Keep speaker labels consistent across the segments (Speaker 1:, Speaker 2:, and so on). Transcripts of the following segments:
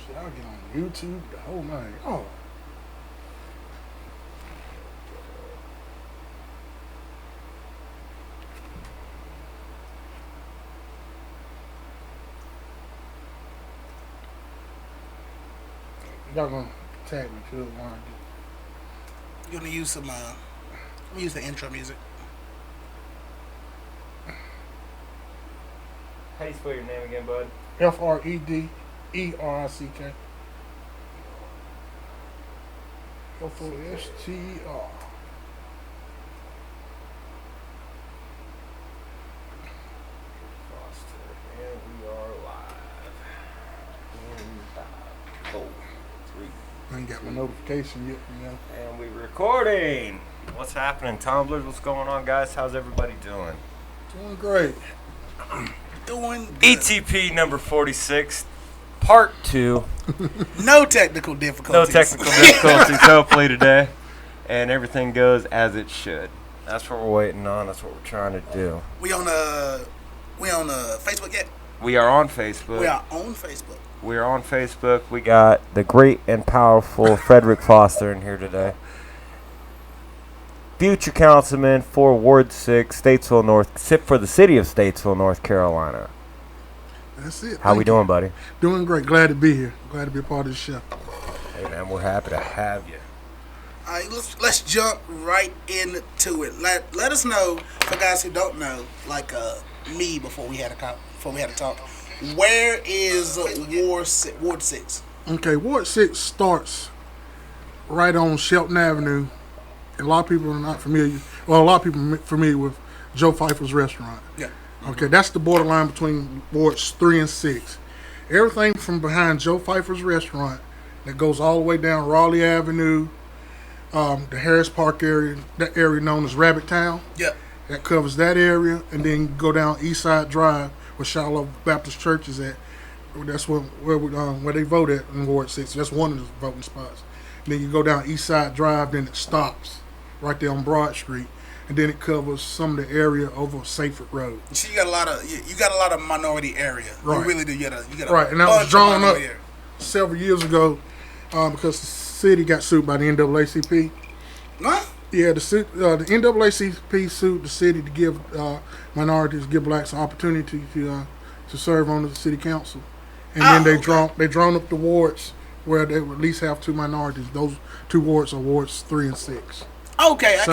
Speaker 1: Shit, I'll get on YouTube, the whole nine. Oh. Y'all gonna tag me to it when I
Speaker 2: You're gonna use some. I'm gonna use the intro music.
Speaker 3: How do you spell your name again, bud?
Speaker 1: get Frederick. F-O-S-T-R.
Speaker 3: Foster, and we are live. And 5, 4, 3.
Speaker 1: I ain't got my notification yet, you know.
Speaker 3: And we recording. What's happening, Tumblers? What's going on, guys? How's everybody doing?
Speaker 1: Doing great.
Speaker 2: Doing good.
Speaker 3: ETP number 46, part 2.
Speaker 2: No technical difficulties.
Speaker 3: No technical difficulties, hopefully, today. And everything goes as it should. That's what we're waiting on. That's what we're trying to do.
Speaker 2: We on Facebook yet?
Speaker 3: We are on Facebook.
Speaker 2: We are on Facebook.
Speaker 3: We are on Facebook. We got the great and powerful Frederick Foster in here today. Future councilman for Ward 6, Statesville, for the city of Statesville, North Carolina.
Speaker 1: That's it.
Speaker 3: How we doing, buddy?
Speaker 1: Doing great. Glad to be here. Glad to be a part of the show.
Speaker 3: Hey, man, we're happy to have you.
Speaker 2: All right, let's jump right into it. Let us know, for guys who don't know, like me before we had a talk. Where is Ward 6?
Speaker 1: Okay, Ward 6 starts right on Shelton Avenue. A lot of people are not familiar. Well, a lot of people are familiar with Joe Pfeiffer's restaurant.
Speaker 2: Yeah.
Speaker 1: Okay, that's the borderline between Wards 3 and 6. Everything from behind Joe Pfeiffer's restaurant that goes all the way down Raleigh Avenue, the Harris Park area, that area known as Rabbit Town.
Speaker 2: Yep.
Speaker 1: That covers that area, and then go down East Side Drive, where Shiloh Baptist Church is at. That's where they vote at in Ward 6. That's one of the voting spots. And then you go down East Side Drive, then it stops right there on Broad Street, and then it covers some of the area over Safert Road.
Speaker 2: So you got a lot of minority area.
Speaker 1: Right.
Speaker 2: You really do. You got a
Speaker 1: right, and that was drawn up several years ago because the city got sued by the NAACP.
Speaker 2: Huh?
Speaker 1: Yeah, the NAACP sued the city to give give blacks an opportunity to serve on the city council, and then they drawn up the wards where they would at least have two minorities. Those two wards are Wards 3 and 6.
Speaker 2: Okay, I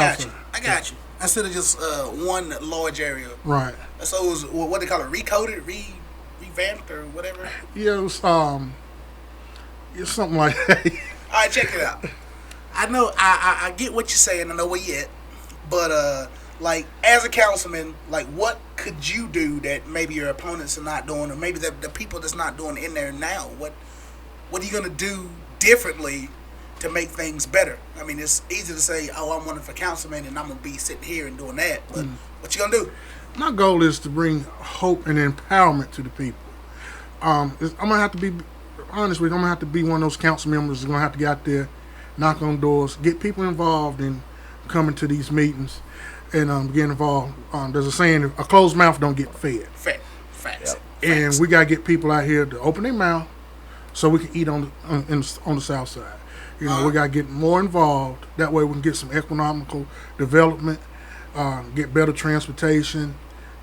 Speaker 2: got you. Instead of just one large area.
Speaker 1: Right.
Speaker 2: So it was, what they call it, recoded, revamped, or whatever?
Speaker 1: Yeah, it was it's something like that.
Speaker 2: All right, check it out. I know, I get what you're saying. I know where you're at. But, like, as a councilman, like, what could you do that maybe your opponents are not doing, or maybe the people that's not doing in there now? What are you going to do differently to make things better? I mean, it's easy to say, oh, I'm running for councilman and I'm going to be sitting here and doing that. But what you going to do?
Speaker 1: My goal is to bring hope and empowerment to the people. I'm going to have to be honest with you. I'm going to have to be one of those council members that's going to have to get out there, knock on doors, get people involved in coming to these meetings and get involved. There's a saying, a closed mouth don't get fed.
Speaker 2: Facts.
Speaker 1: And we got to get people out here to open their mouth so we can eat on the south side. You know, we got to get more involved. That way we can get some economical development, get better transportation,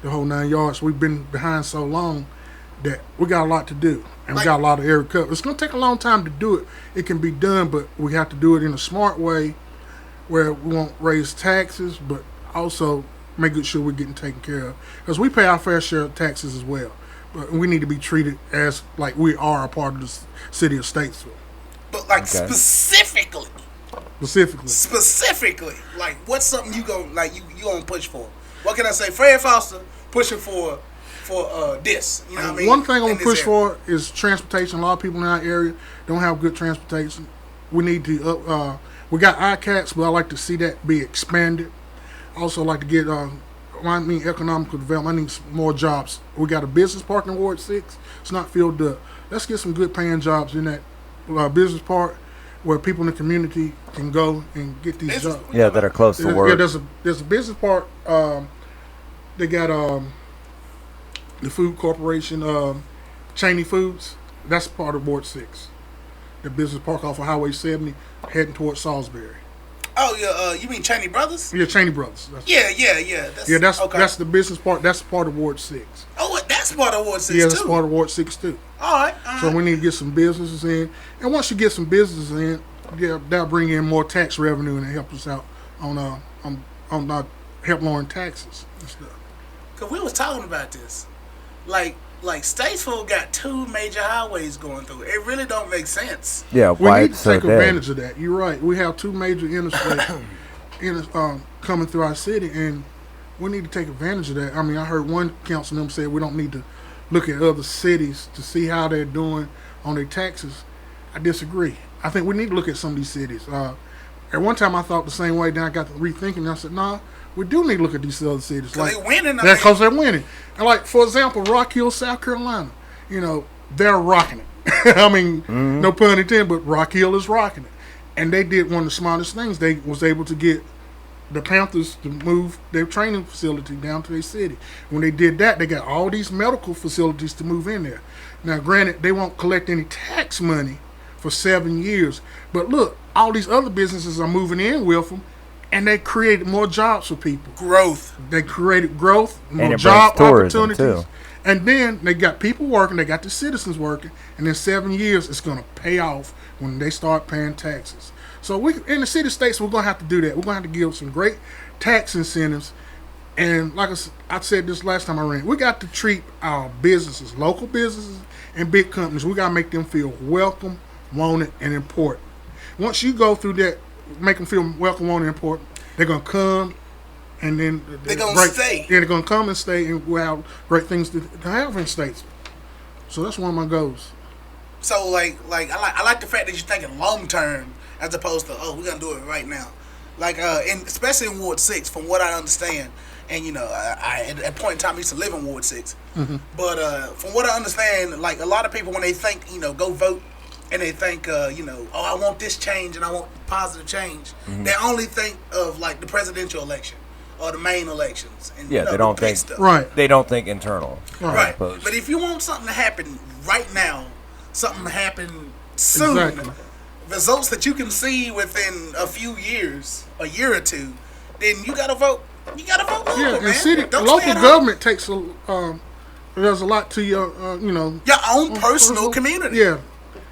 Speaker 1: the whole 9 yards. We've been behind so long that we got a lot to do. And we got a lot of area covered. It's going to take a long time to do it. It can be done, but we have to do it in a smart way where we won't raise taxes, but also make sure we're getting taken care of. Because we pay our fair share of taxes as well. But we need to be treated as like we are a part of the city of Statesville.
Speaker 2: But, like, specifically, like, what's something you gonna push for? What can I say? Fred Foster pushing for this. You know what I mean?
Speaker 1: One thing I'm gonna push for is transportation. A lot of people in our area don't have good transportation. We need to. We got ICATs, but I like to see that be expanded. Also, like to get. Economical development. I need some more jobs. We got a business park in Ward 6. It's not filled up. Let's get some good paying jobs in that business park where people in the community can go and get these jobs.
Speaker 3: Yeah, that are close to work.
Speaker 1: Yeah, there's a business park. They got the food corporation, Cheney Foods. That's part of Ward 6. the business park off of Highway 70, heading towards Salisbury.
Speaker 2: Oh, yeah. You mean Cheney Brothers?
Speaker 1: Yeah, Cheney Brothers.
Speaker 2: Yeah. That's okay.
Speaker 1: That's the business park. That's part of Ward 6.
Speaker 2: Oh, that's part of Ward 6
Speaker 1: Yeah,
Speaker 2: too.
Speaker 1: that's part of Ward 6 too.
Speaker 2: All right.
Speaker 1: So we need to get some businesses in, and once you get some businesses in, that'll bring in more tax revenue and help us out on help lowering taxes and stuff.
Speaker 2: Cause we was talking about this, like Statesville got 2 major highways going through. It really don't make sense.
Speaker 4: Yeah,
Speaker 1: We
Speaker 4: why
Speaker 1: need
Speaker 4: it's
Speaker 1: to
Speaker 4: so
Speaker 1: take
Speaker 4: dead.
Speaker 1: advantage of that. You're right. We have 2 major interstates coming through our city, and we need to take advantage of that. I mean, I heard one councilman say we don't need to look at other cities to see how they're doing on their taxes. I disagree. I think we need to look at some of these cities. At one time, I thought the same way. Then I got to rethinking, and I said, nah, we do need to look at these other cities.
Speaker 2: Cause they winning.
Speaker 1: That's because they're winning. And like, for example, Rock Hill, South Carolina, they're rocking it. I mean, no pun intended, but Rock Hill is rocking it. And they did one of the smartest things. They was able to get the Panthers to move their training facility down to their city. When they did that, they got all these medical facilities to move in there. Now, granted, they won't collect any tax money for 7 years. But look, all these other businesses are moving in with them, and they created more jobs for people.
Speaker 2: Growth.
Speaker 1: They created growth, more
Speaker 4: it
Speaker 1: job
Speaker 4: brings tourism,
Speaker 1: opportunities.
Speaker 4: too.
Speaker 1: And then they got people working, they got the citizens working, and in 7 years, it's going to pay off when they start paying taxes. So we, in the city states, we're going to have to do that. We're going to have to give some great tax incentives. And like I said this last time I ran, we got to treat our businesses, local businesses and big companies, we got to make them feel welcome, wanted, and important. Once you go through that, make them feel welcome, wanted, and important, they're going to come, and then
Speaker 2: They're going to stay.
Speaker 1: Yeah, they're going to come and stay, and we'll have great things to have in states. So that's one of my goals.
Speaker 2: So I like the fact that you're thinking long term as opposed to we're gonna do it right now. Like especially in Ward 6, from what I understand, and I at a point in time I used to live in Ward 6.
Speaker 1: Mm-hmm.
Speaker 2: But from what I understand, like a lot of people when they think go vote and they think I want this change and I want positive change, they only think of like the presidential election or the main elections. And,
Speaker 4: Yeah, they don't
Speaker 2: the big
Speaker 4: think
Speaker 2: stuff.
Speaker 1: Right.
Speaker 4: They don't think internal.
Speaker 2: Right.
Speaker 4: Opposed.
Speaker 2: But if you want something to happen right now, something to happen soon,
Speaker 1: Exactly.
Speaker 2: results that you can see within a few years, a year or two, then you gotta vote. You gotta vote local,
Speaker 1: Yeah,
Speaker 2: man.
Speaker 1: and city,
Speaker 2: Don't
Speaker 1: local
Speaker 2: stay at home.
Speaker 1: government takes does a lot to your,
Speaker 2: Your own personal community.
Speaker 1: Yeah,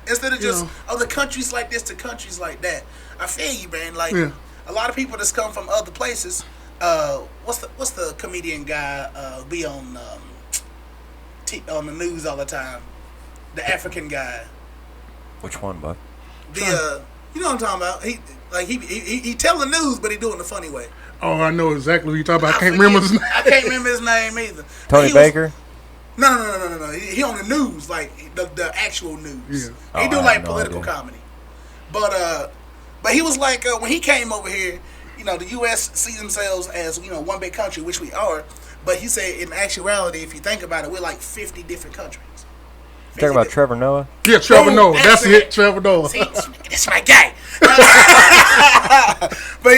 Speaker 2: Instead of just
Speaker 1: Yeah.
Speaker 2: the countries like this to countries like that. I feel you, man. Like
Speaker 1: Yeah.
Speaker 2: a lot of people that's come from other places. What's the comedian guy be on on the news all the time? The African guy.
Speaker 4: Which one, bud?
Speaker 2: You know what I'm talking about? He tell the news, but he do it in a funny way.
Speaker 1: Oh, I know exactly what you're talking about. I can't
Speaker 2: forget-
Speaker 1: remember his name.
Speaker 2: I can't remember his name either.
Speaker 4: Tony
Speaker 2: He was-
Speaker 4: Baker?
Speaker 2: No. He on the news, like the actual news.
Speaker 1: Yeah.
Speaker 2: He
Speaker 4: Oh,
Speaker 2: do
Speaker 4: I
Speaker 2: like
Speaker 4: have no
Speaker 2: political
Speaker 4: idea.
Speaker 2: comedy. But he was like when he came over here, the U.S. sees themselves as one big country, which we are. But he said in actuality, if you think about it, we're like 50 different countries.
Speaker 4: Talking about Trevor Noah?
Speaker 1: Yeah, Trevor
Speaker 2: Boom,
Speaker 1: Noah.
Speaker 2: that's
Speaker 1: That's
Speaker 2: it.
Speaker 1: it, Trevor Noah.
Speaker 2: See, that's my guy. But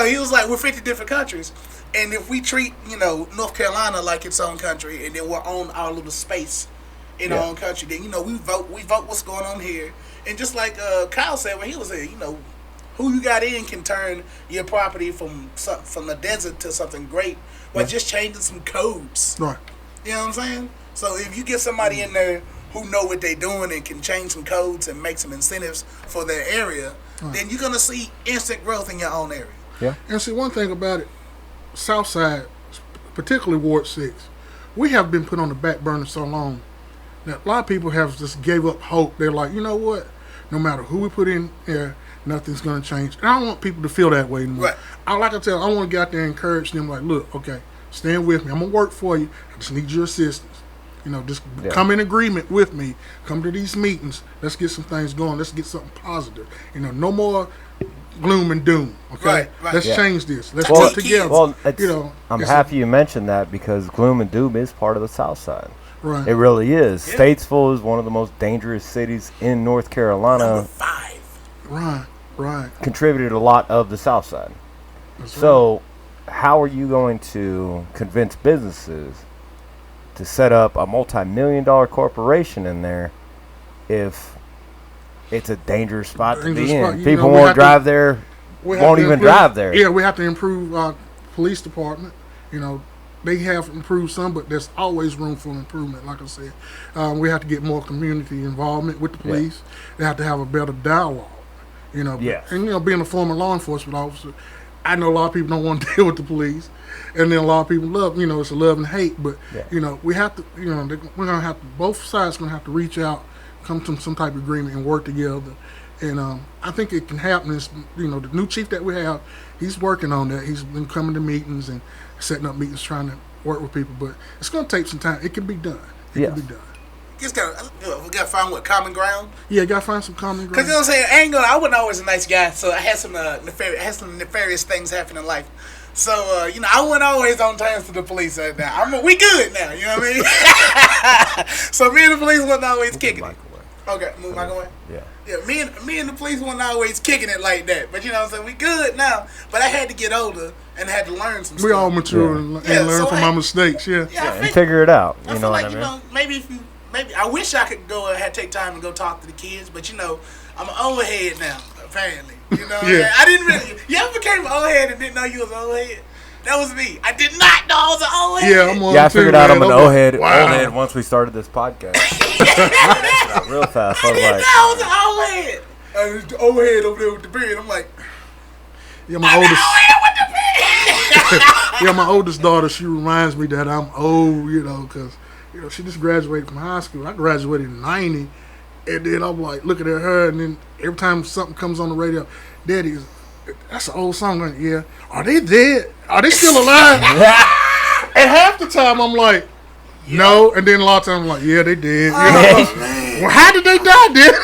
Speaker 2: he was like, we're 50 different countries. And if we treat, North Carolina like its own country, and then we're on our little space in our own country, then, we vote what's going on here. And just like Kyle said when he was here, who you got in can turn your property from the desert to something great by just changing some codes.
Speaker 1: Right.
Speaker 2: You know what I'm saying? So if you get somebody in there who know what they're doing and can change some codes and make some incentives for their area, then you're going to see instant growth in your own area.
Speaker 4: Yeah.
Speaker 1: And see, one thing about it, Southside, particularly Ward 6, we have been put on the back burner so long that a lot of people have just gave up hope. They're like, you know what? No matter who we put in there, nothing's going to change. And I don't want people to feel that way anymore.
Speaker 2: Right.
Speaker 1: I want to get out there and encourage them, like, look, okay, stand with me. I'm going to work for you. I just need your assistance. Just come in agreement with me. Come to these meetings. Let's get some things going. Let's get something positive. No more gloom and doom. Okay,
Speaker 2: Right.
Speaker 1: let's
Speaker 4: Yeah.
Speaker 1: change this. Let's
Speaker 2: Well,
Speaker 1: work together.
Speaker 4: Well, I'm
Speaker 1: it's
Speaker 4: happy you mentioned that because gloom and doom is part of the South Side.
Speaker 1: right.
Speaker 4: It really is.
Speaker 2: Yeah.
Speaker 4: Statesville is one of the most dangerous cities in North Carolina.
Speaker 2: Number 5.
Speaker 1: Right.
Speaker 4: Contributed a lot of the South Side.
Speaker 1: That's
Speaker 4: So, how are you going to convince businesses to set up a multi-million-dollar corporation in there if it's a dangerous spot to
Speaker 1: Dangerous
Speaker 4: be
Speaker 1: spot.
Speaker 4: in.
Speaker 1: You
Speaker 4: People
Speaker 1: know, we
Speaker 4: won't
Speaker 1: have to-
Speaker 4: drive there.
Speaker 1: We have
Speaker 4: Won't
Speaker 1: to
Speaker 4: even
Speaker 1: improve-
Speaker 4: drive there.
Speaker 1: Yeah, we have to improve our police department. You know, they have improved some, but there's always room for improvement. Like I said, we have to get more community involvement with the police. They have to have a better dialogue. You know,
Speaker 4: Yes.
Speaker 1: and you know, being a former law enforcement officer, I know a lot of people don't want to deal with the police, and then a lot of people love. You know, it's a love and hate. But you know, we have to. You know, we're gonna have to. Both sides gonna have to reach out, come to some type of agreement, and work together. And I think it can happen. It's, you know, the new chief that we have, he's working on that. He's been coming to meetings and setting up meetings, trying to work with people. But it's going to take some time. It can be done. It can be done.
Speaker 2: We gotta find what common ground.
Speaker 1: Yeah, got to find some common
Speaker 2: Cause
Speaker 1: ground.
Speaker 2: you know what I'm saying. I wasn't always a nice guy, so I had some nefarious things happen in life. So you know, I wasn't always on terms to the police right now. We good now. You know what I mean? So me and the police wasn't always kicking it. Okay, move my away.
Speaker 4: Yeah.
Speaker 2: Yeah, me and the police weren't always kicking it like that. But you know what I'm saying? We good now. But I had to get older and had to learn some stuff.
Speaker 1: We all mature and learn from our mistakes. Yeah.
Speaker 4: And figure it out.
Speaker 2: I
Speaker 4: You
Speaker 2: feel
Speaker 4: know
Speaker 2: like,
Speaker 4: what I mean?
Speaker 2: you know, maybe I wish I could go and take time and go talk to the kids, but you know, I'm an old head now, apparently. You know,
Speaker 1: Yeah.
Speaker 2: I didn't really. You ever became an old head and didn't know you was an old head? That was me. I did not know I was an old head.
Speaker 1: Yeah, I'm on
Speaker 4: I
Speaker 1: too,
Speaker 4: figured out
Speaker 1: man.
Speaker 4: I'm an
Speaker 1: like,
Speaker 4: old head.
Speaker 1: Wow.
Speaker 4: Old head once we started this podcast. Real fast. I
Speaker 2: I
Speaker 4: was
Speaker 2: didn't
Speaker 4: like,
Speaker 2: know I was an old head. The old head over there with the beard. I'm like,
Speaker 1: Yeah, my oldest daughter, she reminds me that I'm old, you know, because, you know, she just graduated from high school. I graduated in 90, and then I'm like looking at her, and then every time something comes on the radio, Daddy, that's an old song. I'm like, yeah. Are they dead? Are they still alive? And half the time I'm like, no, and then a lot of times I'm like, yeah, they did. You know? Well, how did they die, then?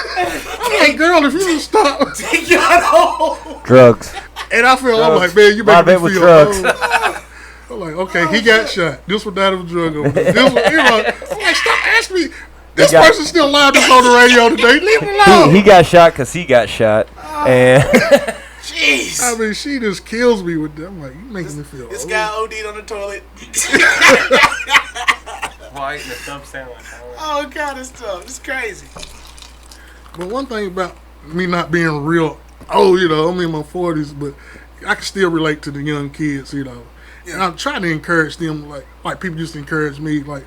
Speaker 1: I'm like, girl, if you just stop.
Speaker 2: you know.
Speaker 4: drugs.
Speaker 1: And I feel, I'm
Speaker 4: Drugs.
Speaker 1: like, man, you
Speaker 4: A lot
Speaker 1: make
Speaker 4: of
Speaker 1: me
Speaker 4: it
Speaker 1: feel
Speaker 4: was
Speaker 1: old.
Speaker 4: drugs.
Speaker 1: I'm like, okay, he got shot. This one died of a drug overdose. This one, you know, I'm like, stop asking me. This person's still alive that's on the radio today. Leave it alone.
Speaker 4: He got shot because he got shot. And
Speaker 2: Jeez.
Speaker 1: I mean, she just kills me with that. I'm like, you making me feel
Speaker 2: This
Speaker 1: old.
Speaker 2: guy OD'd on the toilet.
Speaker 3: While eating a sub sandwich.
Speaker 2: Oh God, it's tough. It's crazy.
Speaker 1: But one thing about me not being real old, you know, I'm in my 40s, but I can still relate to the young kids, you know.
Speaker 2: Yeah.
Speaker 1: And I'm trying to encourage them, like people used to encourage me. Like,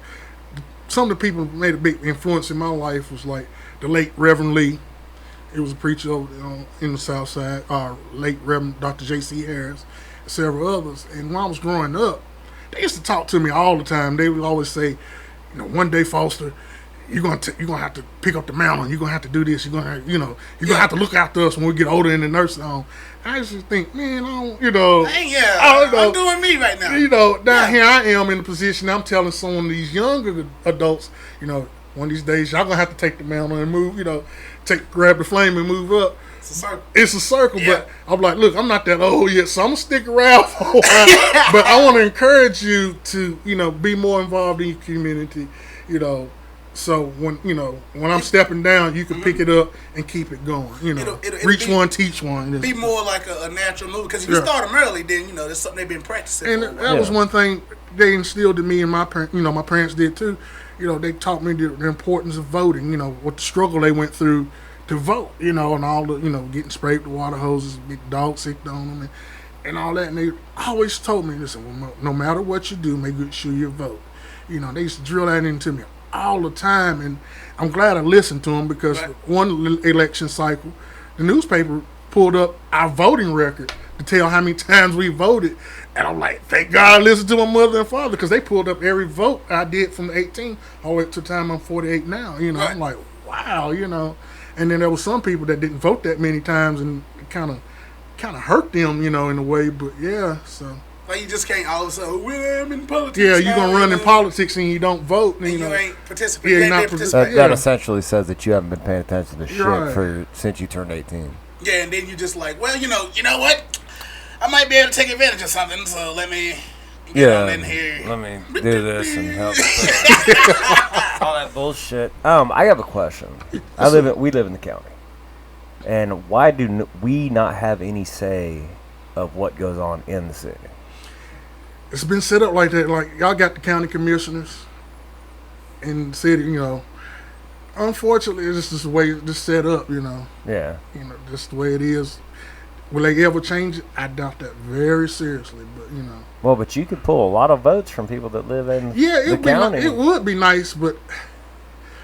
Speaker 1: some of the people who made a big influence in my life was like the late Reverend Lee. He was a preacher over in the South Side. Late Reverend Dr. J.C. Harris, and several others. And when I was growing up, they used to talk to me all the time. They would always say, you know, one day, Foster, you're gonna have to pick up the mantle. You're gonna have to do this. You're gonna have to look after us when we get older in the nursing home. I used to think, man, I don't, you know,
Speaker 2: I'm doing me right now.
Speaker 1: you know, now here I am in a position. I'm telling some of these younger adults, you know, one of these days y'all gonna have to take the mantle and move, you know, grab the flame and move up.
Speaker 2: It's a circle.
Speaker 1: It's a circle,
Speaker 2: Yeah.
Speaker 1: but I'm like, look, I'm not that old yet, so I'm gonna stick around for a while. But I want to encourage you to, you know, be more involved in your community, you know. So when I'm stepping down, you can pick it up and keep it going. You know,
Speaker 2: It'll
Speaker 1: reach
Speaker 2: be-
Speaker 1: one, teach one.
Speaker 2: Be more like a natural move, because if you
Speaker 1: Yeah.
Speaker 2: start them early, then you know that's something they've been practicing.
Speaker 1: And
Speaker 2: for a while.
Speaker 1: that was one thing they instilled in me, and my parents, you know, my parents did too. You know, they taught me the importance of voting. You know, what the struggle they went through to vote. You know, and all the, you know, getting sprayed with water hoses, get dogs sick on them, and all that. And they always told me, listen, well, no matter what you do, make sure you vote. You know, they used to drill that into me all the time, and I'm glad I listened to them, because one election cycle, the newspaper pulled up our voting record to tell how many times we voted, and I'm like, thank God I listened to my mother and father, because they pulled up every vote I did from 18 all the way to the time I'm 48 now. You know, I'm like, wow, you know. And then there were some people that didn't vote that many times, and it kind of hurt them, you know, in a way. But yeah, so.
Speaker 2: Like, you just can't all of a sudden, well, I'm in politics.
Speaker 1: Yeah, you're
Speaker 2: now,
Speaker 1: going to run in
Speaker 2: know,
Speaker 1: politics and you don't vote.
Speaker 2: and
Speaker 1: You know,
Speaker 2: ain't participating.
Speaker 1: Yeah,
Speaker 2: you
Speaker 1: you're
Speaker 2: ain't
Speaker 1: not
Speaker 2: been
Speaker 1: partic-
Speaker 2: participating.
Speaker 4: that
Speaker 1: Yeah.
Speaker 4: essentially says that you haven't been paying attention to shit
Speaker 1: Right.
Speaker 4: since you turned 18.
Speaker 2: Yeah, and then you just like, well, you know what? I might be able to take advantage of something, so let me get on in here.
Speaker 4: Let me do this and help. All that bullshit. I have a question. We live in the county, and why do we not have any say of what goes on in the city?
Speaker 1: it's been set up like that. Like, y'all got the county commissioners in the city, you know. Unfortunately, this is the way it's set up.
Speaker 4: Yeah.
Speaker 1: Just the way it is. Will they ever change it? I doubt that very seriously. But
Speaker 4: Well, but you could pull a lot of votes from people that live in
Speaker 1: yeah,
Speaker 4: the county.
Speaker 1: It would be nice, but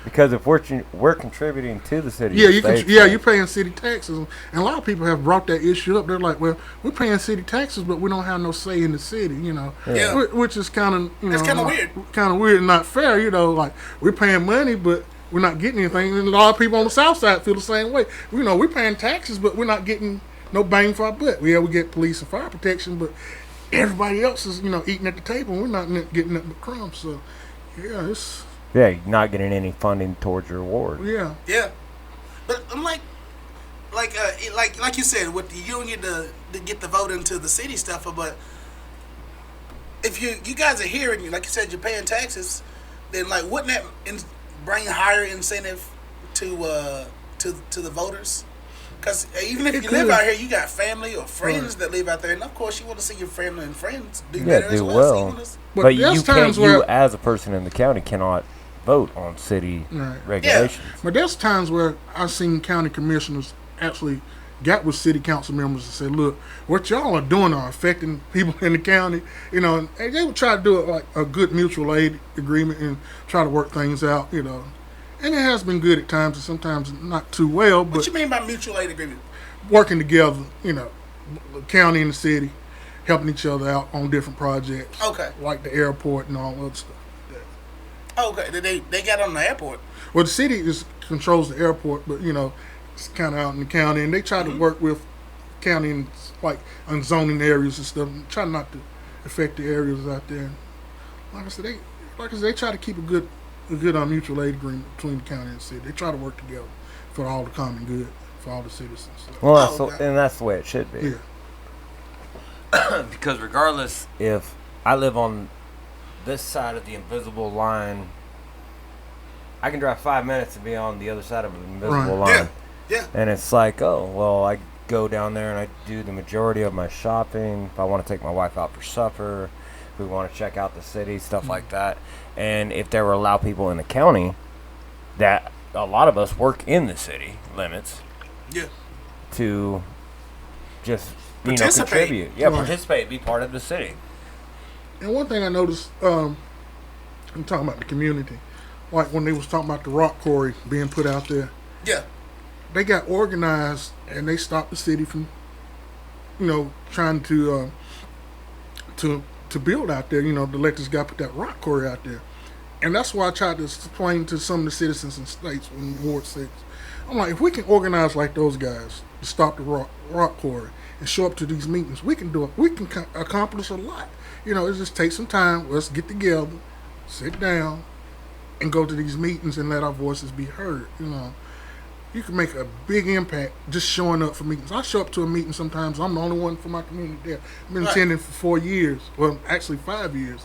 Speaker 4: because if we're contributing to the city,
Speaker 1: yeah,
Speaker 4: state,
Speaker 1: you're paying city taxes, and a lot of people have brought that issue up. They're like, well, we're paying city taxes, but we don't have no say in the city.
Speaker 2: Yeah.
Speaker 1: Which is kind of
Speaker 2: That's kinda weird.
Speaker 1: Kind of weird and not fair. Like we're paying money, but we're not getting anything. And a lot of people on the south side feel the same way. We're paying taxes, but we're not getting no bang for our butt. We get police and fire protection, but everybody else is, eating at the table. And we're not getting nothing but crumbs. So, yeah,
Speaker 4: you're not getting any funding towards your ward.
Speaker 1: Yeah.
Speaker 2: Yeah. But I'm like you said, you don't get to get the vote into the city stuff, but if you guys are here and like you said, you're paying taxes, then like wouldn't that bring higher incentive to the voters? Because even if you live out here, you got family or friends that live out there, and of course you want to see your family and friends do better as well. So
Speaker 4: but you as a person in the county cannot vote on city regulations.
Speaker 1: Yeah. But there's times where I've seen county commissioners actually got with city council members and said, look, what y'all are doing are affecting people in the county, and they would try to do it like a good mutual aid agreement and try to work things out, And it has been good at times and sometimes not too well. But
Speaker 2: what you mean by mutual aid agreement?
Speaker 1: Working together, the county and the city, helping each other out on different projects.
Speaker 2: Okay.
Speaker 1: Like the airport and all that stuff.
Speaker 2: Okay, they got on the airport.
Speaker 1: Well, the city controls the airport, but it's kind of out in the county, and they try to work with county and like on zoning areas and stuff, and try not to affect the areas out there. Like I said, they try to keep a good mutual aid agreement between the county and the city. They try to work together for all the common good for all the citizens. So.
Speaker 4: Well, and that's the way it should be.
Speaker 1: Yeah.
Speaker 3: Because regardless,
Speaker 4: if I live on this side of the invisible line, I can drive 5 minutes and be on the other side of an invisible line.
Speaker 2: Yeah.
Speaker 4: And it's like, oh, well, I go down there and I do the majority of my shopping. If I want to take my wife out for supper, if we want to check out the city, stuff like that. And if there were allow people in the county, that a lot of us work in the city limits.
Speaker 2: Yeah.
Speaker 4: To just
Speaker 2: contribute.
Speaker 4: Yeah, participate, be part of the city.
Speaker 1: And one thing I noticed, I'm talking about the community, like when they was talking about the rock quarry being put out there.
Speaker 2: Yeah.
Speaker 1: They got organized and they stopped the city from, trying to build out there. To let this guy put that rock quarry out there, and that's why I tried to explain to some of the citizens and states in Ward 6. I'm like, if we can organize like those guys to stop the rock quarry and show up to these meetings, we can do it. We can accomplish a lot. It just takes some time. Let's get together, sit down, and go to these meetings and let our voices be heard. You can make a big impact just showing up for meetings. I show up to a meeting sometimes. I'm the only one from my community there. I've been attending for 4 years. Well, actually 5 years.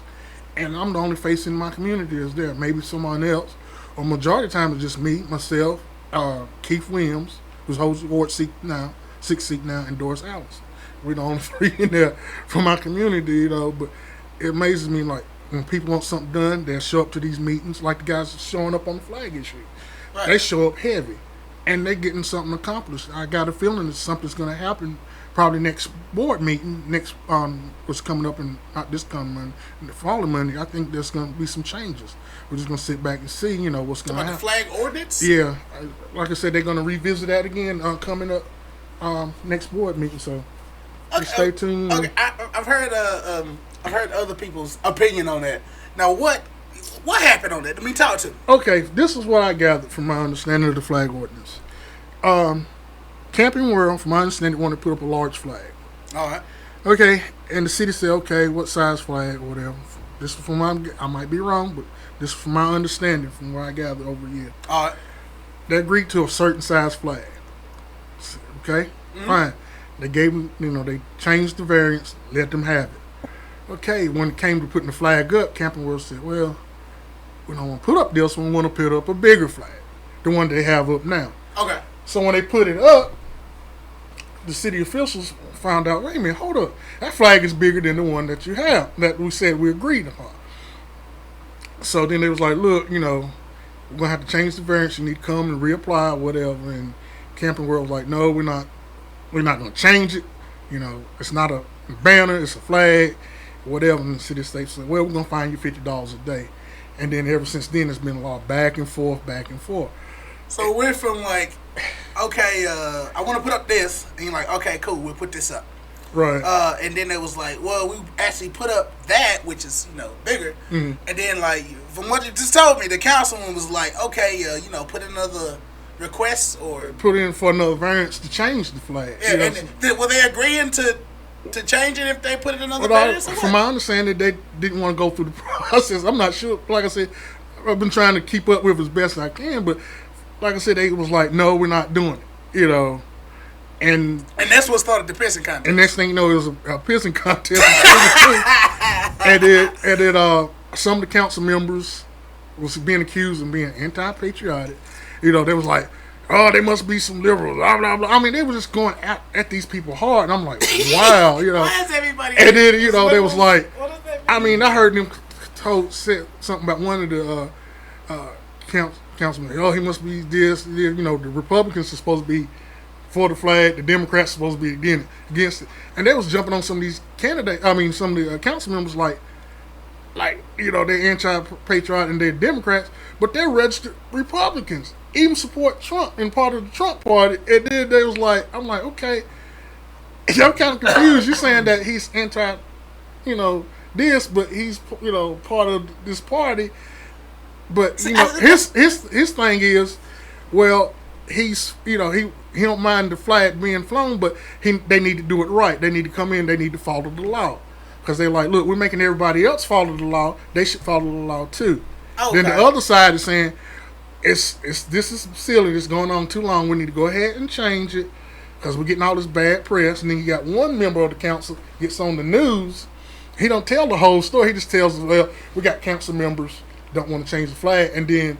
Speaker 1: And I'm the only face in my community that's there. Maybe someone else. Or majority of the time it's just me, myself, Keith Williams, who's holds Ward 6 seat now, and Doris Allison. We're the only 3 in there from my community, But it amazes me, like, when people want something done, they'll show up to these meetings, like the guys showing up on the flag issue.
Speaker 2: Right.
Speaker 1: They show up heavy. And they're getting something accomplished. I got a feeling that something's going to happen probably next board meeting, what's coming up in, not this coming Monday, in the following Monday. I think there's going to be some changes. We're just going to sit back and see, what's going to happen.
Speaker 2: The flag ordinance?
Speaker 1: Yeah. Like I said, they're going to revisit that again coming up next board meeting. So stay tuned.
Speaker 2: Okay, I've heard other people's opinion on that. Now, what happened on that? Let me talk to them.
Speaker 1: Okay, this is what I gathered from my understanding of the flag ordinance. Camping World, from my understanding, wanted to put up a large flag.
Speaker 2: All right.
Speaker 1: Okay, and the city said, okay, what size flag or whatever. This is from I might be wrong, but this is from my understanding, from what I gathered over a year.
Speaker 2: All right.
Speaker 1: They agreed to a certain size flag. Okay, fine. They gave them, they changed the variance, let them have it. Okay, when it came to putting the flag up, Camping World said, well, we don't want to put up this one, we want to put up a bigger flag, the one they have up now.
Speaker 2: Okay.
Speaker 1: So when they put it up, the city officials found out, wait a minute, hold up, that flag is bigger than the one that you have, that we said we agreed upon. So then they was like, look, we're gonna have to change the variance. You need to come and reapply or whatever. And Camping World was like, no, we're not gonna change it. You know, it's not a banner, it's a flag, whatever. And the city of state said, well, we're gonna fine you $50 a day. And then ever since then, it's been a lot of back and forth.
Speaker 2: So we're from like, okay, I want to put up this, and you're like, okay, cool, we'll put this up.
Speaker 1: Right.
Speaker 2: And then it was like, well, we actually put up that, which is, you know, bigger.
Speaker 1: Mm-hmm.
Speaker 2: And then, like, from what you just told me, the councilman was like, okay, you know, put another request or
Speaker 1: put in for another variance to change the flag.
Speaker 2: Yeah,
Speaker 1: you know?
Speaker 2: and were they agreeing to change it if they put in another
Speaker 1: But
Speaker 2: variance?
Speaker 1: from my understanding, they didn't want to go through the process. I'm not sure. Like I said, I've been trying to keep up with as best I can, but like I said, they was like, no, we're not doing it. You know. And
Speaker 2: that's what started the pissing contest.
Speaker 1: And next thing you know, it was a pissing contest. and then some of the council members was being accused of being anti-patriotic. You know, they was like, oh, they must be some liberals, blah, blah, blah. I mean, they were just going at these people hard. And I'm like, wow, you know.
Speaker 2: Why is everybody...
Speaker 1: And then, you know, they was like,
Speaker 2: what does that mean?
Speaker 1: I mean, I heard them said something about one of the councilmen. Oh, he must be this. You know, the Republicans are supposed to be for the flag. The Democrats are supposed to be against it. And they was jumping on some of these candidates. I mean, some of the council members like, you know, they're anti-patriotic and they're Democrats, but they're registered Republicans. Even support Trump and part of the Trump party. And then they was like, I'm like, okay. And I'm kind of confused. You're saying that he's anti, you know, this, but he's, you know, part of this party. But, you know, his thing is, well, he's, you know, he don't mind the flag being flown, but they need to do it right. They need to come in. They need to follow the law. Because they're like, look, we're making everybody else follow the law. They should follow the law too.
Speaker 2: Okay.
Speaker 1: Then the other side is saying, this is silly. This is going on too long. We need to go ahead and change it because we're getting all this bad press. And then you got one member of the council gets on the news. He don't tell the whole story. He just tells us, well, we got council members don't want to change the flag. And then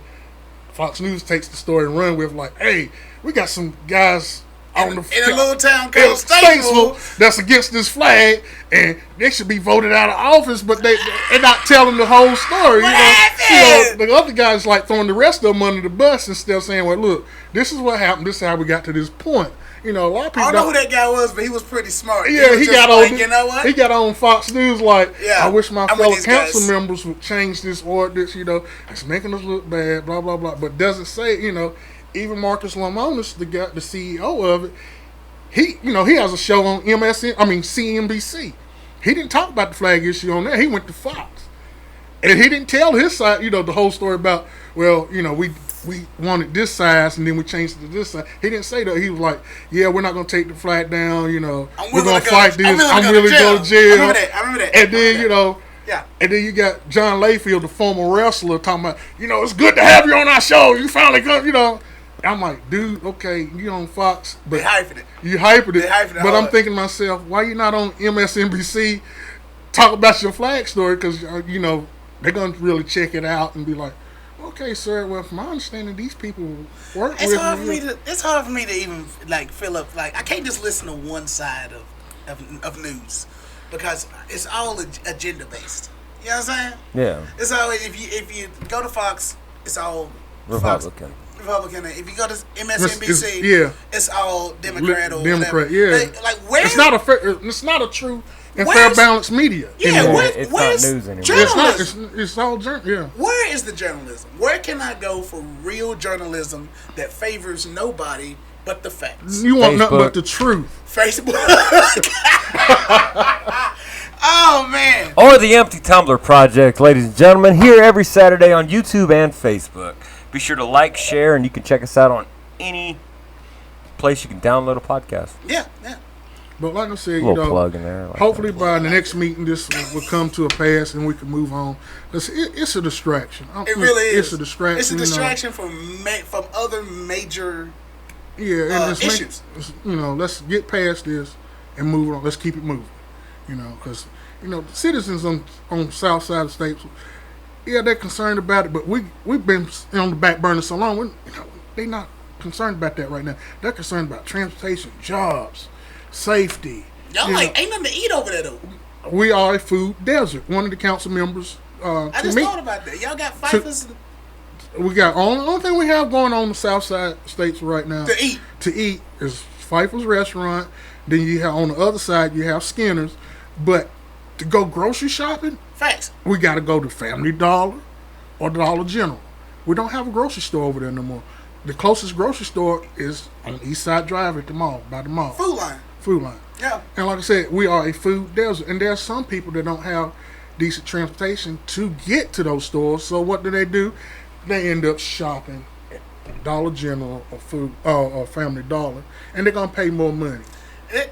Speaker 1: Fox News takes the story and run with like, hey, we got some guys in a
Speaker 2: little town called Statesville
Speaker 1: that's against this flag, and they should be voted out of office, but they're not telling the whole story. You know, the other guys like throwing the rest of them under the bus and still saying, well, look, this is what happened. This is how we got to this point. You know, a lot of people.
Speaker 2: I don't know who that guy was, but he was pretty smart.
Speaker 1: Yeah, he got
Speaker 2: like,
Speaker 1: on.
Speaker 2: You know what?
Speaker 1: He got on Fox News like,
Speaker 2: yeah,
Speaker 1: I wish my fellow council
Speaker 2: guys.
Speaker 1: members would change this ordinance. You know, it's making us look bad. Blah blah blah. But doesn't say, you know, even Marcus Lamonis, the CEO of it. He has a show on CNBC. He didn't talk about the flag issue on there. He went to Fox. And he didn't tell his side, you know, the whole story about, well, you know, we wanted this size and then we changed it to this size. He didn't say that. He was like, yeah, we're not going to take the flag down, you know. We're going to fight this. I'm willing to go to jail.
Speaker 2: I remember that.
Speaker 1: And then, you know,
Speaker 2: yeah.
Speaker 1: And then you got John Layfield, the former wrestler, talking about, you know, it's good to have you on our show. You finally come, you know. I'm like, dude, okay, you on Fox, but
Speaker 2: they hyping it.
Speaker 1: You hyping it.
Speaker 2: They hyping it
Speaker 1: but
Speaker 2: hard.
Speaker 1: I'm thinking to myself, why you not on MSNBC talk about your flag story? Because you know they're gonna really check it out and be like, okay, sir. Well, from my understanding, these people work with me.
Speaker 2: It's hard for me to even like fill up. Like I can't just listen to one side of news because it's all agenda based. You know what I'm saying?
Speaker 4: Yeah.
Speaker 2: It's all if you go to Fox, it's all
Speaker 4: Republican.
Speaker 2: Republican. If you go to MSNBC, it's all Democrat or
Speaker 1: Democrat.
Speaker 2: whatever.
Speaker 1: Yeah,
Speaker 2: like where
Speaker 1: it's not a true and fair balanced media.
Speaker 2: Yeah,
Speaker 4: it's
Speaker 2: where's
Speaker 4: not news anymore.
Speaker 2: journalism?
Speaker 1: It's all yeah.
Speaker 2: Where is the journalism? Where can I go for real journalism that favors nobody but the facts?
Speaker 1: You want
Speaker 4: Facebook.
Speaker 1: nothing but the truth.
Speaker 2: Facebook. Oh man.
Speaker 4: Or the Empty Tumbler Project, ladies and gentlemen, here every Saturday on YouTube and Facebook. Be sure to like, share, and you can check us out on any place you can download a podcast.
Speaker 2: Yeah.
Speaker 1: But like I said,
Speaker 4: A
Speaker 1: you
Speaker 4: little
Speaker 1: know,
Speaker 4: plug in there. Like
Speaker 1: hopefully by the next meeting, this will come to a pass and we can move on. It's a distraction.
Speaker 2: It really is.
Speaker 1: It's a distraction.
Speaker 2: It's a distraction from other major
Speaker 1: and
Speaker 2: issues.
Speaker 1: You know, let's get past this and move on. Let's keep it moving. You know, because you know, the citizens on south side of the state, yeah, they're concerned about it, but we've been on the back burner so long. They're not concerned about that right now. They're concerned about transportation, jobs, safety.
Speaker 2: Y'all ain't nothing to eat over there though.
Speaker 1: We are a food desert. One of the council members.
Speaker 2: I just thought about that. Y'all got fifers.
Speaker 1: We got only thing we have going on in the South Side states right now
Speaker 2: To eat.
Speaker 1: is Pfeiffer's restaurant. Then you have on the other side you have Skinner's, but to go grocery shopping,
Speaker 2: Facts.
Speaker 1: we got to go to Family Dollar or Dollar General. We don't have a grocery store over there no more. The closest grocery store is on East Side Drive at the mall, by the mall. Food line.
Speaker 2: Yeah.
Speaker 1: And like I said, we are a food desert, and there's some people that don't have decent transportation to get to those stores. So what do? They end up shopping at Dollar General or Family Dollar, and they're gonna pay more money,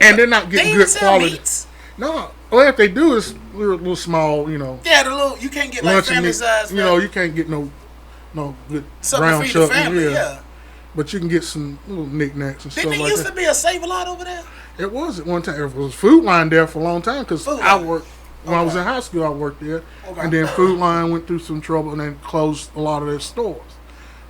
Speaker 1: and they're not getting good quality.
Speaker 2: Meats.
Speaker 1: No, well, if they do, it's little small,
Speaker 2: Yeah, the little you can't get like family size.
Speaker 1: You can't get no good
Speaker 2: something
Speaker 1: brown
Speaker 2: to feed the
Speaker 1: chutney.
Speaker 2: family. Yeah.
Speaker 1: But you can get some little knickknacks and stuff
Speaker 2: Didn't
Speaker 1: like
Speaker 2: it used
Speaker 1: that.
Speaker 2: to be a Save-A-Lot over there?
Speaker 1: It was at one time. It was Food Line there for a long time because I worked when I was in high school. I worked there, and then Food Line went through some trouble and then closed a lot of their stores.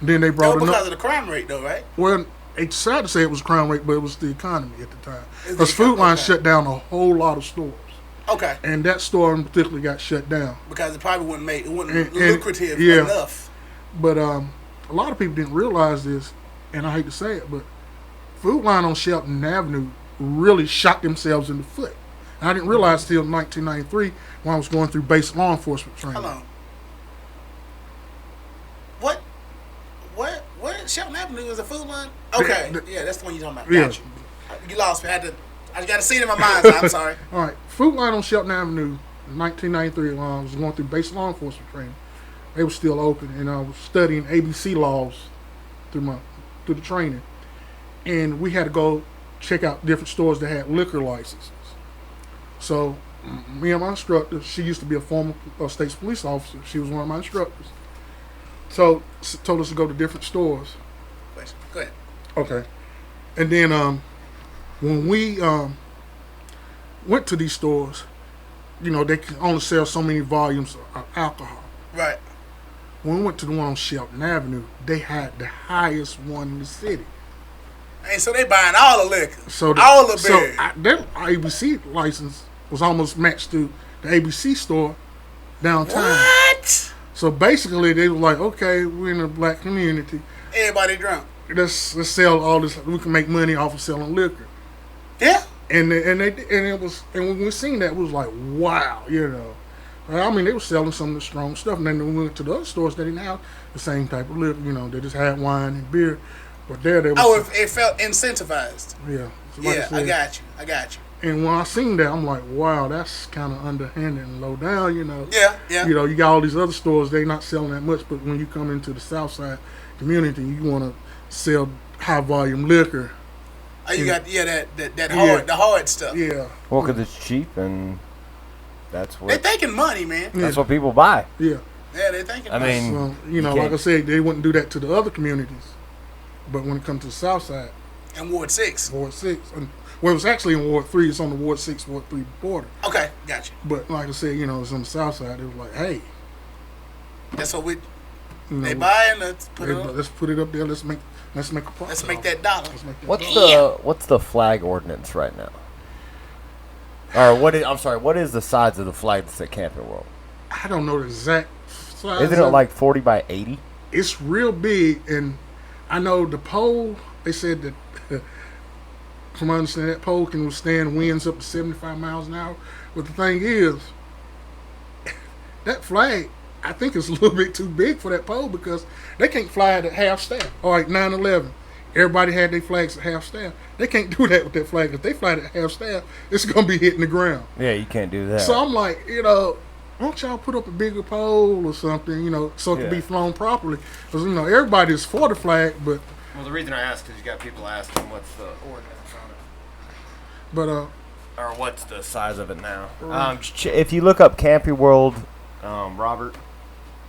Speaker 1: And then they brought
Speaker 2: because of the crime rate, though, right?
Speaker 1: Well, it's sad to say it was crime rate, but it was the economy at the time. Because Food Line shut down a whole lot of stores.
Speaker 2: Okay.
Speaker 1: And that store in particular got shut down
Speaker 2: because it probably wouldn't lucrative
Speaker 1: yeah.
Speaker 2: enough.
Speaker 1: But a lot of people didn't realize this, and I hate to say it, but Food Line on Shelton Avenue really shot themselves in the foot. And I didn't realize till 1993 when I was going through basic law enforcement training.
Speaker 2: Hold on. What Shelton Avenue is a Food Line? Okay, yeah, that's the one you're talking about.
Speaker 1: Yeah.
Speaker 2: Got you. You lost me. I got to see it in my mind. So I'm sorry.
Speaker 1: All right, Food Line on Shelton Avenue, in 1993, when I was going through basic law enforcement training. They were still open, and I was studying ABC laws through the training, and we had to go check out different stores that had liquor licenses. So, me and my instructor, she used to be a former state police officer. She was one of my instructors. So, told us to go to different stores.
Speaker 2: Go ahead.
Speaker 1: Okay, and then when we went to these stores, they can only sell so many volumes of alcohol.
Speaker 2: Right.
Speaker 1: When we went to the one on Shelton Avenue, they had the highest one in the city.
Speaker 2: Hey, so they buying all the liquor,
Speaker 1: So
Speaker 2: all the beer.
Speaker 1: So their ABC license was almost matched to the ABC store downtown.
Speaker 2: What?
Speaker 1: So basically, they were like, okay, we're in a black community.
Speaker 2: Everybody drunk.
Speaker 1: Let's sell all this. We can make money off of selling liquor.
Speaker 2: Yeah.
Speaker 1: And when we seen that, it was like, wow, I mean, they were selling some of the strong stuff, and then when we went to the other stores, they didn't have the same type of liquor. They just had wine and beer. But there they was.
Speaker 2: It felt incentivized.
Speaker 1: Yeah. So
Speaker 2: Yeah, I got you.
Speaker 1: And when I seen that, I'm like, wow, that's kind of underhanded and low down,
Speaker 2: Yeah.
Speaker 1: You got all these other stores, they not selling that much, but when you come into the South Side community, you want to sell high volume liquor.
Speaker 2: Oh, you got the hard stuff.
Speaker 1: Yeah.
Speaker 4: Well, because it's cheap and that's what
Speaker 2: They're thinking money, man.
Speaker 4: that's what people buy.
Speaker 1: Yeah.
Speaker 2: Yeah, they're thinking
Speaker 4: I
Speaker 2: money.
Speaker 4: mean,
Speaker 1: So, like I said, they wouldn't do that to the other communities. But when it comes to the South Side,
Speaker 2: And Ward 6.
Speaker 1: Ward 6, well, it was actually in Ward 3. It's on the Ward 6, Ward 3 border.
Speaker 2: Okay, got you.
Speaker 1: But like I said, it's on the South Side. It was like, hey,
Speaker 2: That's what they buying. Let's put it up.
Speaker 1: let's put it up there. Let's make a profit.
Speaker 2: Let's make that dollar.
Speaker 1: Let's make that dollar.
Speaker 4: What's the flag ordinance right now? Or what is the size of the flag that's at Camping World?
Speaker 1: I don't know the exact size.
Speaker 4: Isn't it like 40 by 80?
Speaker 1: It's real big, and I know the pole. They said that, from my understanding, that pole can withstand winds up to 75 miles an hour. But the thing is, that flag, I think it's a little bit too big for that pole because they can't fly it at half staff. All right, 9/11, everybody had their flags at half staff. They can't do that with that flag. If they fly it at half staff, it's gonna be hitting the ground.
Speaker 4: Yeah, you can't do that.
Speaker 1: So I'm like, why don't y'all put up a bigger pole or something, so it can be flown properly? Because, everybody's for the flag, but...
Speaker 3: Well, the reason I ask is you got people asking what's the ordinance on it.
Speaker 1: But,
Speaker 3: Or what's the size of it now?
Speaker 4: If you look up Camping World, Robert,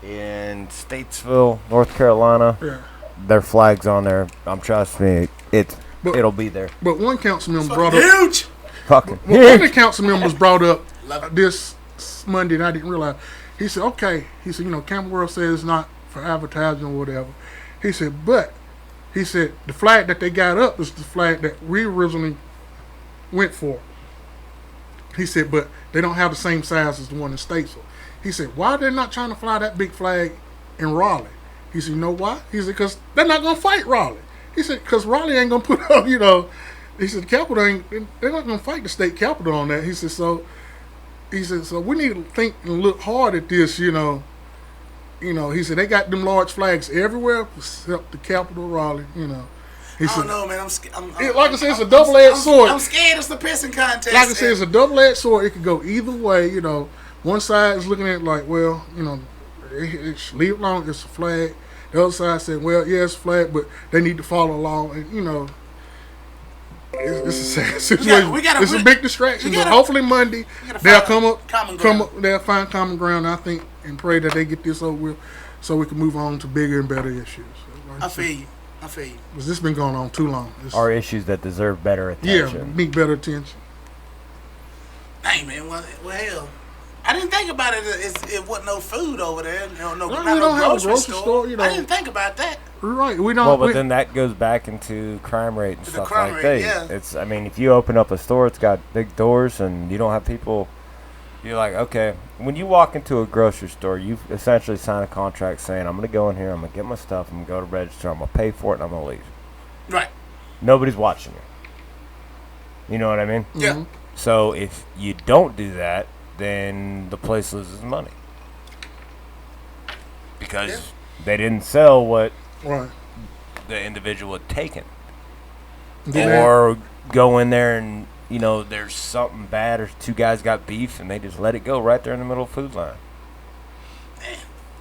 Speaker 4: in Statesville, North Carolina,
Speaker 1: yeah.
Speaker 4: their flag's on there. Trust me, it'll be there.
Speaker 1: But one councilman brought up...
Speaker 2: Huge.
Speaker 4: Fucking
Speaker 1: One of the councilmen was brought up this Monday, and I didn't realize. He said, okay. He said, Camping World says it's not for advertising or whatever. He said, but... He said, the flag that they got up is the flag that we originally went for. He said, but they don't have the same size as the one in Statesville. He said, why are they not trying to fly that big flag in Raleigh? He said, you know why? He said, because they're not going to fight Raleigh. He said, because Raleigh ain't going to put up, he said, the capital they're not going to fight the state capital on that. He said, so we need to think and look hard at this, he said, they got them large flags everywhere except the capital, Raleigh, He
Speaker 2: I
Speaker 1: said,
Speaker 2: don't know, man.
Speaker 1: like I said, it's a double-edged sword.
Speaker 2: I'm scared it's the pissing contest.
Speaker 1: Like I said, it's a double-edged sword. It could go either way, One side is looking at it like, well, leave it alone, it's a flag. The other side said, well, yeah, it's a flag, but they need to follow along. And, it's a sad situation. It's a big distraction. But hopefully Monday they'll they'll find common ground, I think, and pray that they get this over with so we can move on to bigger and better issues.
Speaker 2: I feel you.
Speaker 1: Because this has been going on too long.
Speaker 4: Are issues that deserve better attention.
Speaker 1: Yeah, need better attention.
Speaker 2: Dang, man. Well, hell. I didn't think about it. It wasn't no food over there.
Speaker 1: We don't have a grocery store.
Speaker 2: I didn't think about that.
Speaker 1: Right. We don't.
Speaker 4: Well, but then that goes back into crime rate and stuff like that.
Speaker 2: Yeah.
Speaker 4: It's. I mean, if you open up a store, it's got big doors, and you don't have people. You're like, okay. When you walk into a grocery store, you essentially sign a contract saying, I'm going to go in here, I'm going to get my stuff, I'm going to go to the register, I'm going to pay for it, and I'm going to leave.
Speaker 2: Right.
Speaker 4: Nobody's watching you. You know what I mean?
Speaker 2: Yeah.
Speaker 1: Mm-hmm.
Speaker 4: So if you don't do that, then the place loses money. Because they didn't sell what the individual had taken. Or go in there and, there's something bad or two guys got beef and they just let it go right there in the middle of the food line.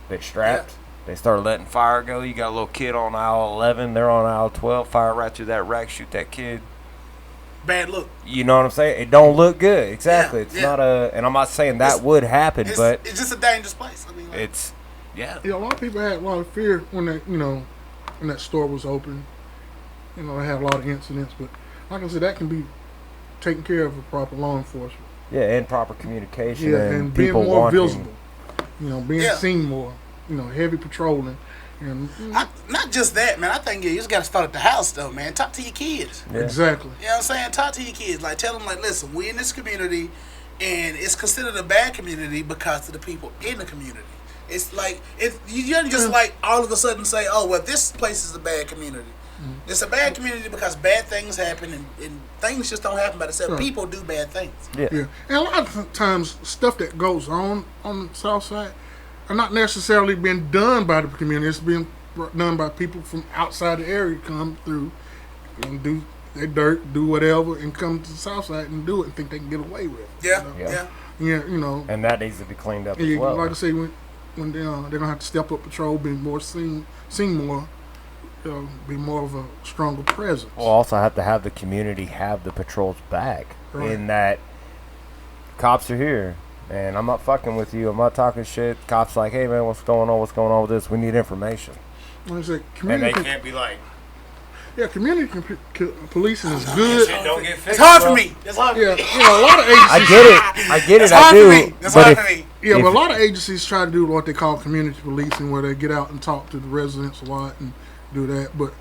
Speaker 4: They strapped. Yeah. They started letting fire go. You got a little kid on aisle 11. They're on aisle 12. Fire right through that rack. Shoot that kid.
Speaker 2: Bad look.
Speaker 4: You know what I'm saying? It don't look good. Exactly. It's not a... And I'm not saying that would happen, but...
Speaker 2: It's just a dangerous place. I mean,
Speaker 4: it's... Yeah.
Speaker 1: A lot of people had a lot of fear when that, when that store was open. They had a lot of incidents, but like I said, that can be taken care of with proper law enforcement.
Speaker 4: Yeah, and proper communication.
Speaker 1: Yeah, and being more visible. Being seen more. Heavy patrolling. And
Speaker 2: not just that, man. I think you just got to start at the house, though, man. Talk to your kids.
Speaker 1: Yeah. Exactly.
Speaker 2: You know what I'm saying? Talk to your kids. Like, tell them, like, listen, we in this community, and it's considered a bad community because of the people in the community. It's like, you don't just, like, all of a sudden say, oh, well, this place is a bad community. Mm-hmm. It's a bad community because bad things happen, and things just don't happen by themselves. Right. People do bad things.
Speaker 1: Yeah. And a lot of times, stuff that goes on the south side are not necessarily being done by the community. It's being done by people from outside the area come through and do their dirt, do whatever, and come to the south side and do it and think they can get away with it.
Speaker 2: Yeah.
Speaker 1: Yeah.
Speaker 4: And that needs to be cleaned up as well.
Speaker 1: Like I say, when they're gonna have to step up patrol, be more seen more, be more of a stronger presence.
Speaker 4: We'll also have to have the community have the patrols back.
Speaker 1: Right.
Speaker 4: In that cops are here. And I'm not fucking with you. I'm not talking shit. Cops like, hey, man, what's going on? What's going on with this? We need information.
Speaker 1: Like I said,
Speaker 4: and they can't be like...
Speaker 1: Yeah, community policing is good.
Speaker 2: It's hard for me. It's hard for me.
Speaker 1: A lot of agencies...
Speaker 4: I get it. I do.
Speaker 2: It's hard for me.
Speaker 1: Yeah, but a lot of agencies try to do what they call community policing, where they get out and talk to the residents a lot and do that. But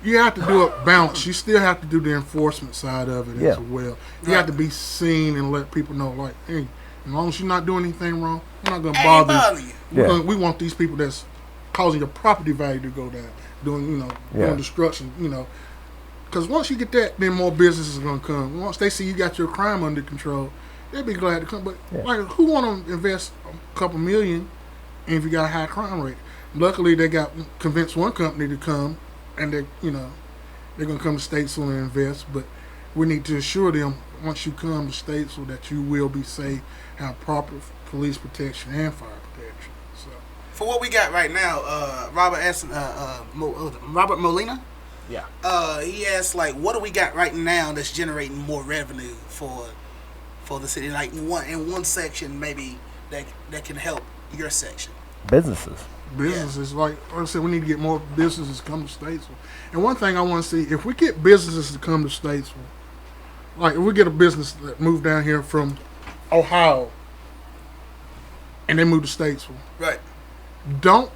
Speaker 1: you have to do it balanced. You still have to do the enforcement side of it as well. You have to be seen and let people know, like, hey, as long as you're not doing anything wrong, we're not going to bother you.
Speaker 4: Yeah.
Speaker 1: We want these people that's causing your property value to go down, doing destruction, Because once you get that, then more businesses are going to come. Once they see you got your crime under control, they'll be glad to come. But like, who want to invest a couple million if you got a high crime rate? Luckily, they convinced one company to come, and they're going to come to Statesville and invest. But we need to assure them, once you come to Statesville, that you will be safe, have proper police protection and fire protection. So,
Speaker 2: for what we got right now, Robert Molina.
Speaker 4: Yeah.
Speaker 2: He asked, like, what do we got right now that's generating more revenue for the city? Like in one section, maybe that can help your section.
Speaker 4: Businesses.
Speaker 1: Like I said, we need to get more businesses to come to Statesville. And one thing I want to see, if we get businesses to come to Statesville, like if we get a business that moved down here from Ohio and they move to Statesville,
Speaker 2: right?
Speaker 1: Don't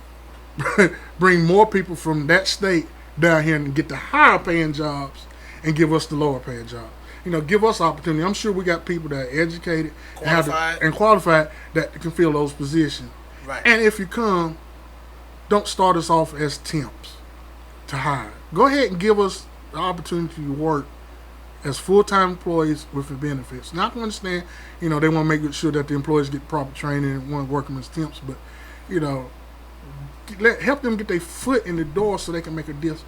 Speaker 1: bring more people from that state down here and get the higher paying jobs and give us the lower paying jobs. Give us opportunity. I'm sure we got people that are educated and qualified that can fill those positions.
Speaker 2: Right.
Speaker 1: And if you come, don't start us off as temps to hire. Go ahead and give us the opportunity to work as full-time employees with the benefits. Now, I can understand, they want to make sure that the employees get proper training and want to work them as temps, but, help them get their foot in the door so they can make a decent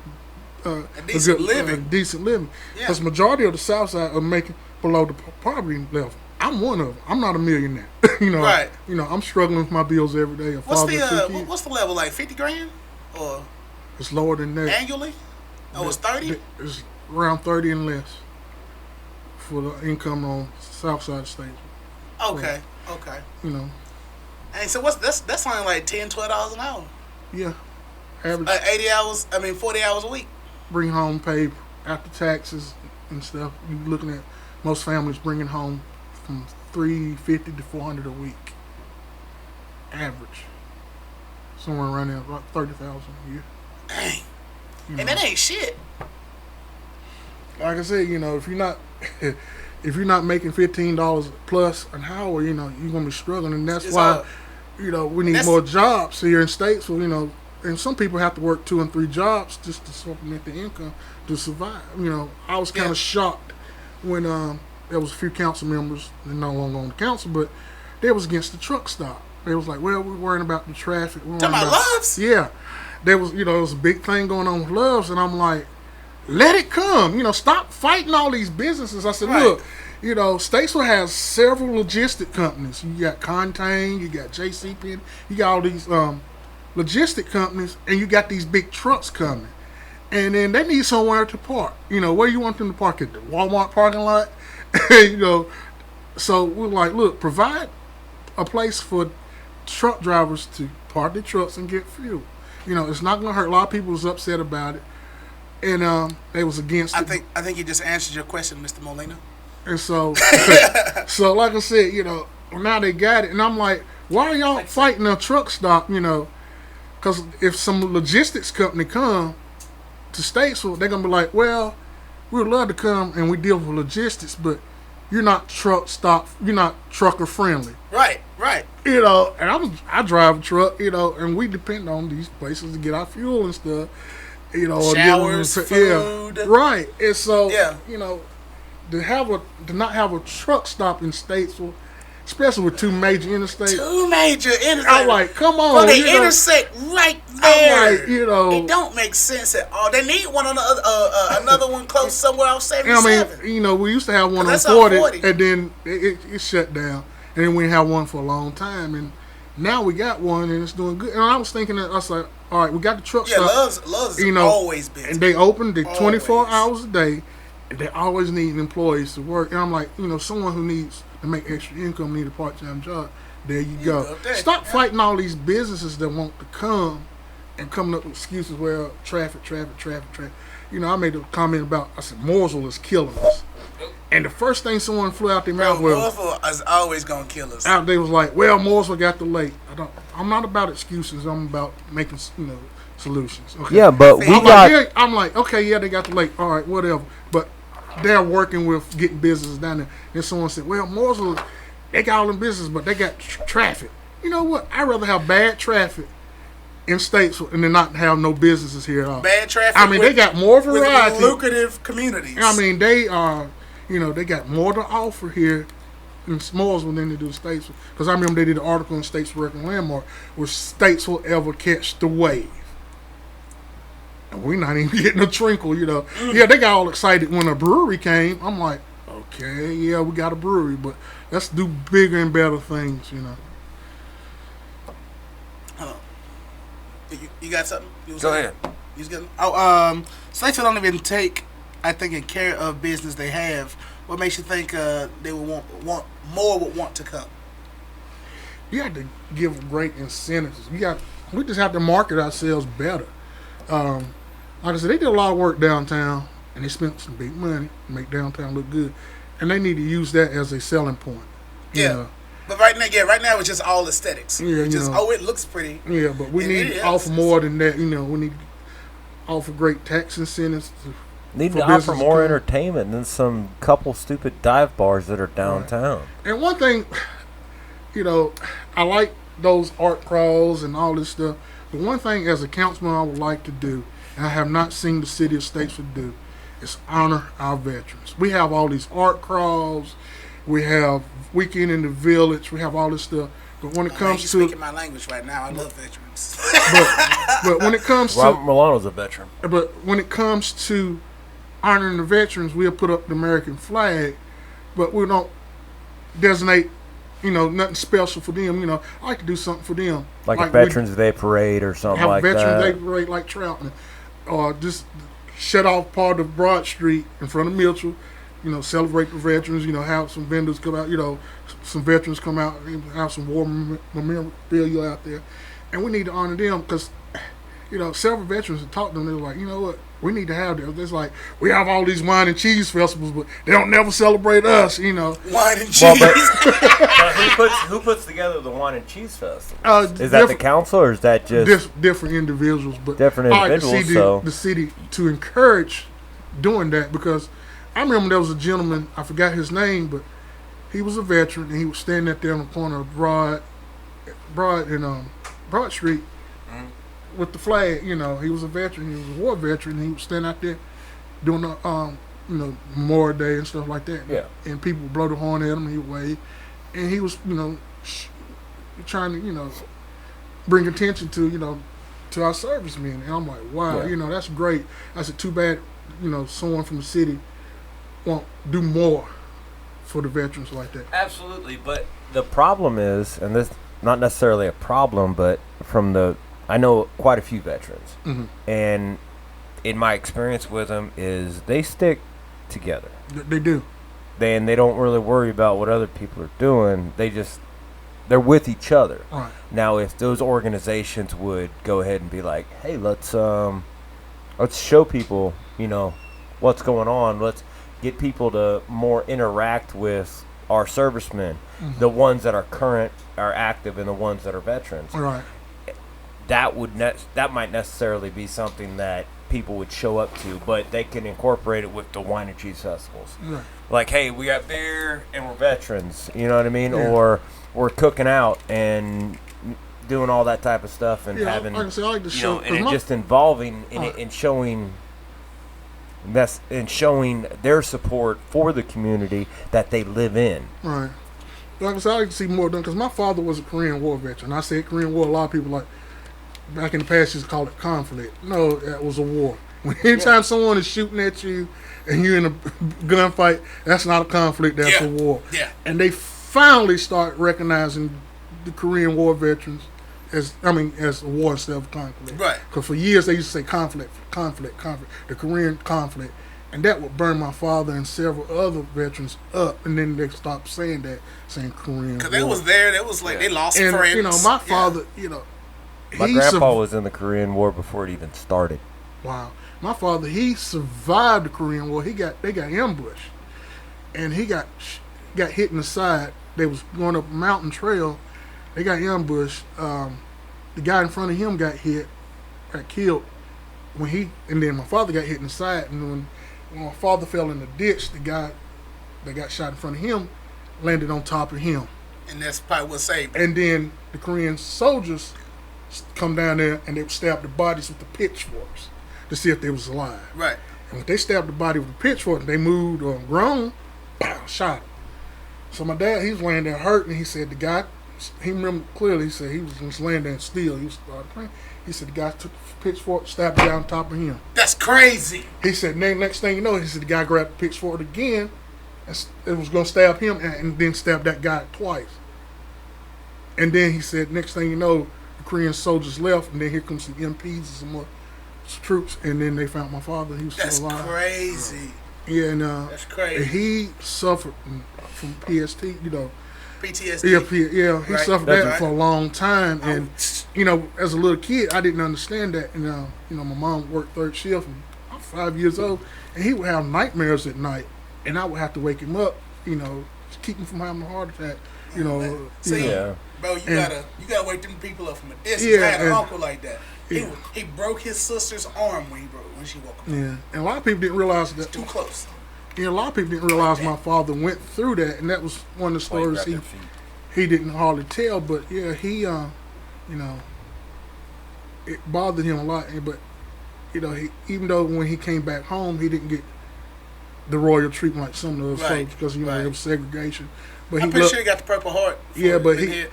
Speaker 1: living. Because majority of the South Side are making below the poverty level. I'm one of them. I'm not a millionaire.
Speaker 2: Right.
Speaker 1: I'm struggling with my bills every day.
Speaker 2: What's the level, like 50 grand? Or
Speaker 1: it's lower than that.
Speaker 2: Annually? Oh, it's 30?
Speaker 1: It's around 30 and less for the income on South Side State.
Speaker 2: Okay. And so that's only like $10-12 an hour.
Speaker 1: Yeah. Average
Speaker 2: 40 hours a week.
Speaker 1: Bring home pay after taxes and stuff. You're looking at most families bringing home from $350 to $400 a week. Average. Somewhere around there, about $30,000 a year.
Speaker 2: Dang. And that ain't shit.
Speaker 1: Like I said, if you're not making $15 plus an hour, you're gonna be struggling, and that's why we need more jobs here in Statesville. And some people have to work 2 and 3 jobs just to supplement the income to survive. I was kind of shocked when there was a few council members, they're no longer on the council, but they was against the truck stop. They was like, well, we're worrying about the traffic.
Speaker 2: Talking about Loves?
Speaker 1: Yeah. There was, there was a big thing going on with Loves, and I'm like, let it come. Stop fighting all these businesses. I said, look, Statesville has several logistic companies. You got Contain, you got JCP, you got all these logistic companies, and you got these big trucks coming. And then they need somewhere to park. Where you want them to park? At the Walmart parking lot? So we're like, look, provide a place for truck drivers to park their trucks and get fuel. It's not going to hurt. A lot of people was upset about it, and they was against it.
Speaker 2: I think you just answered your question, Mr. Molina.
Speaker 1: And so, so like I said, now they got it, and I'm like, why are y'all fighting a truck stop? Because if some logistics company come to Statesville, they're gonna be like, well, we'd love to come and we deal with logistics, but you're not truck stop, you're not trucker friendly.
Speaker 2: Right.
Speaker 1: And I drive a truck, and we depend on these places to get our fuel and stuff.
Speaker 2: Showers, food.
Speaker 1: Yeah, right. And so,
Speaker 2: yeah.
Speaker 1: To not have a truck stop in Statesville, especially with 2 major interstates. I'm like, come on.
Speaker 2: Well, they intersect right there.
Speaker 1: I'm like,
Speaker 2: it don't make sense at all. They need one on another one close somewhere off 77.
Speaker 1: We used to have one on 40, and then it shut down. And then we didn't have one for a long time. And now we got one, and it's doing good. And I was thinking that, I was like, all right, we got the truck stop.
Speaker 2: Love's always busy.
Speaker 1: And they open 24 hours a day, and they always need employees to work. And I'm like, someone who needs to make extra income need a part-time job. There you go. Stop fighting all these businesses that want to come and coming up with excuses. Well, traffic. I made a comment about, I said, Mooresville is killing us. And the first thing someone flew out their mouth was,
Speaker 2: Mooresville is always going to kill us.
Speaker 1: They was like, well, Mooresville got the lake. I'm not about excuses. I'm about making, solutions. Okay?
Speaker 4: Yeah, but
Speaker 1: I'm like, okay, yeah, they got the lake. All right, whatever. But they're working with getting businesses down there. Then someone said, well, Mooresville, they got all them businesses, but they got traffic. You know what? I'd rather have bad traffic in Statesville and then not have no businesses here at all.
Speaker 2: Bad traffic.
Speaker 1: They got more variety.
Speaker 2: With lucrative communities.
Speaker 1: They are, they got more to offer here in Mooresville than they do in Statesville. Because I remember they did an article in Statesville Record Landmark, will Statesville ever catch the wave? And we're not even getting a trinkle, Yeah, they got all excited when a brewery came. I'm like, okay, yeah, we got a brewery, but let's do bigger and better things,
Speaker 2: You got something?
Speaker 3: Go ahead.
Speaker 2: You was getting? Statesville don't even take, I think, in care of business they have. What makes you think they would want more would want to come?
Speaker 1: You have to give great incentives. We just have to market ourselves better. Like I said, they did a lot of work downtown, and they spent some big money to make downtown look good, and they need to use that as a selling point.
Speaker 2: Yeah. But right now it's just all aesthetics.
Speaker 1: Yeah,
Speaker 2: it looks pretty.
Speaker 1: Yeah, but we need to offer more than that. We need to offer great tax incentives.
Speaker 4: Need to offer more entertainment than some couple stupid dive bars that are downtown.
Speaker 1: Right. And one thing, I like those art crawls and all this stuff, the one thing as a councilman I would like to do, and I have not seen the city of Statesville do, is honor our veterans. We have all these art crawls, we have weekend in the village, we have all this stuff. But when it comes
Speaker 2: you're
Speaker 1: to
Speaker 2: speaking my language right now. I love veterans.
Speaker 1: but when it comes
Speaker 4: Robert
Speaker 1: to
Speaker 4: Milano's a veteran.
Speaker 1: but when it comes to honoring the veterans, we'll put up the American flag, but we don't designate, nothing special for them. I like to do something for them.
Speaker 4: Like a Veterans Day parade or something
Speaker 1: have
Speaker 4: like
Speaker 1: a Veterans
Speaker 4: that.
Speaker 1: Day parade like Troutman. Or just shut off part of Broad Street in front of Mitchell, celebrate the veterans, have some vendors come out, some veterans come out and have some war memorabilia out there. And we need to honor them because, several veterans have talked to them. They're like, you know what, we need to have this. It's like, we have all these wine and cheese festivals, but they don't never celebrate us,
Speaker 2: Wine and cheese.
Speaker 4: But who puts together the wine and cheese festival? Is that the council or is that just
Speaker 1: different individuals? But
Speaker 4: different
Speaker 1: I like
Speaker 4: individuals?
Speaker 1: to see the city to encourage doing that because I remember there was a gentleman, I forgot his name, but he was a veteran and he was standing out there on the corner of Broad Street with the flag. He was a veteran, he was a war veteran, and he was standing out there doing the Memorial Day and stuff like that.
Speaker 4: Yeah.
Speaker 1: And people would blow the horn at him and he would wave. And he was, trying to, bring attention to, to our servicemen. And I'm like, wow,
Speaker 4: Yeah.
Speaker 1: That's great. I said, too bad, someone from the city won't do more for the veterans like that.
Speaker 4: Absolutely, but the problem is, and this not necessarily a problem, but I know quite a few veterans, and in my experience with them is they stick together.
Speaker 1: They do.
Speaker 4: They don't really worry about what other people are doing. They're with each other.
Speaker 1: Right.
Speaker 4: Now, if those organizations would go ahead and be like, hey, let's show people, what's going on. Let's get people to more interact with our servicemen, the ones that are current, are active, and the ones that are veterans.
Speaker 1: Right.
Speaker 4: That might necessarily be something that people would show up to, but they can incorporate it with the wine and cheese festivals.
Speaker 1: Right.
Speaker 4: Like, hey, we got beer and we're veterans, you know what I mean?
Speaker 1: Yeah.
Speaker 4: Or we're cooking out and doing all that type of stuff and having,
Speaker 1: like I said, I like to show,
Speaker 4: and it just involving in it and showing their support for the community that they live in.
Speaker 1: Right. Like I said, I like to see more done because my father was a Korean War veteran. I said Korean War, a lot of people back in the past used to call it conflict. No, that was a war. Anytime someone is shooting at you and you're in a gunfight, that's not a conflict, that's a war.
Speaker 2: Yeah.
Speaker 1: And they finally start recognizing the Korean War veterans as a war instead of conflict.
Speaker 2: Right.
Speaker 1: Because for years they used to say conflict, the Korean conflict. And that would burn my father and several other veterans up. And then they stopped saying that, saying Korean War.
Speaker 2: Because they was there, they was like, they lost
Speaker 1: And,
Speaker 2: friends.
Speaker 1: my father,
Speaker 4: My grandpa was in the Korean War before it even started.
Speaker 1: Wow. My father, he survived the Korean War. They got ambushed. And he got hit in the side. They was going up a mountain trail. They got ambushed. The guy in front of him got killed. And then my father got hit in the side. And when my father fell in the ditch, the guy that got shot in front of him landed on top of him.
Speaker 2: And that's probably what saved him.
Speaker 1: And then the Korean soldiers come down there and they would stab the bodies with the pitchforks to see if they was alive.
Speaker 2: Right.
Speaker 1: And when they stabbed the body with the pitchfork, they moved or grown, shot him. So my dad, he was laying there hurt, and he said the guy, he remembered clearly, he said he was just laying there still. He was praying. He said the guy took the pitchfork, stabbed it down on top of him.
Speaker 2: That's crazy.
Speaker 1: He said, next thing you know, he said the guy grabbed the pitchfork again, and it was going to stab him, and then stab that guy twice. And then he said, next thing you know, the Korean soldiers left, and then here comes some MPs and some more troops, and then they found my father. He was still alive.
Speaker 2: That's crazy.
Speaker 1: Yeah, and
Speaker 2: that's crazy.
Speaker 1: he suffered from PST,
Speaker 2: PTSD.
Speaker 1: Yeah, he
Speaker 2: Right.
Speaker 1: suffered
Speaker 4: That's
Speaker 1: that
Speaker 4: right.
Speaker 1: for a long time, and as a little kid, I didn't understand that. And my mom worked third shift, and I'm 5 years old, and he would have nightmares at night, and I would have to wake him up, to keep him from having a heart attack.
Speaker 2: See,
Speaker 4: Yeah.
Speaker 2: bro, you gotta wake them people up from a distance.
Speaker 1: Yeah,
Speaker 2: I had an
Speaker 1: and-
Speaker 2: uncle like that.
Speaker 1: Yeah.
Speaker 2: He broke his sister's arm when she woke up.
Speaker 1: Yeah, and a lot of people didn't realize that.
Speaker 2: Too close.
Speaker 1: A lot of people didn't realize my father went through that, and that was one of the stories he didn't hardly tell. But yeah, he it bothered him a lot. But even though when he came back home, he didn't get the royal treatment like some of those folks because there was segregation. But
Speaker 2: I'm pretty sure he got the Purple Heart.
Speaker 1: Yeah, but a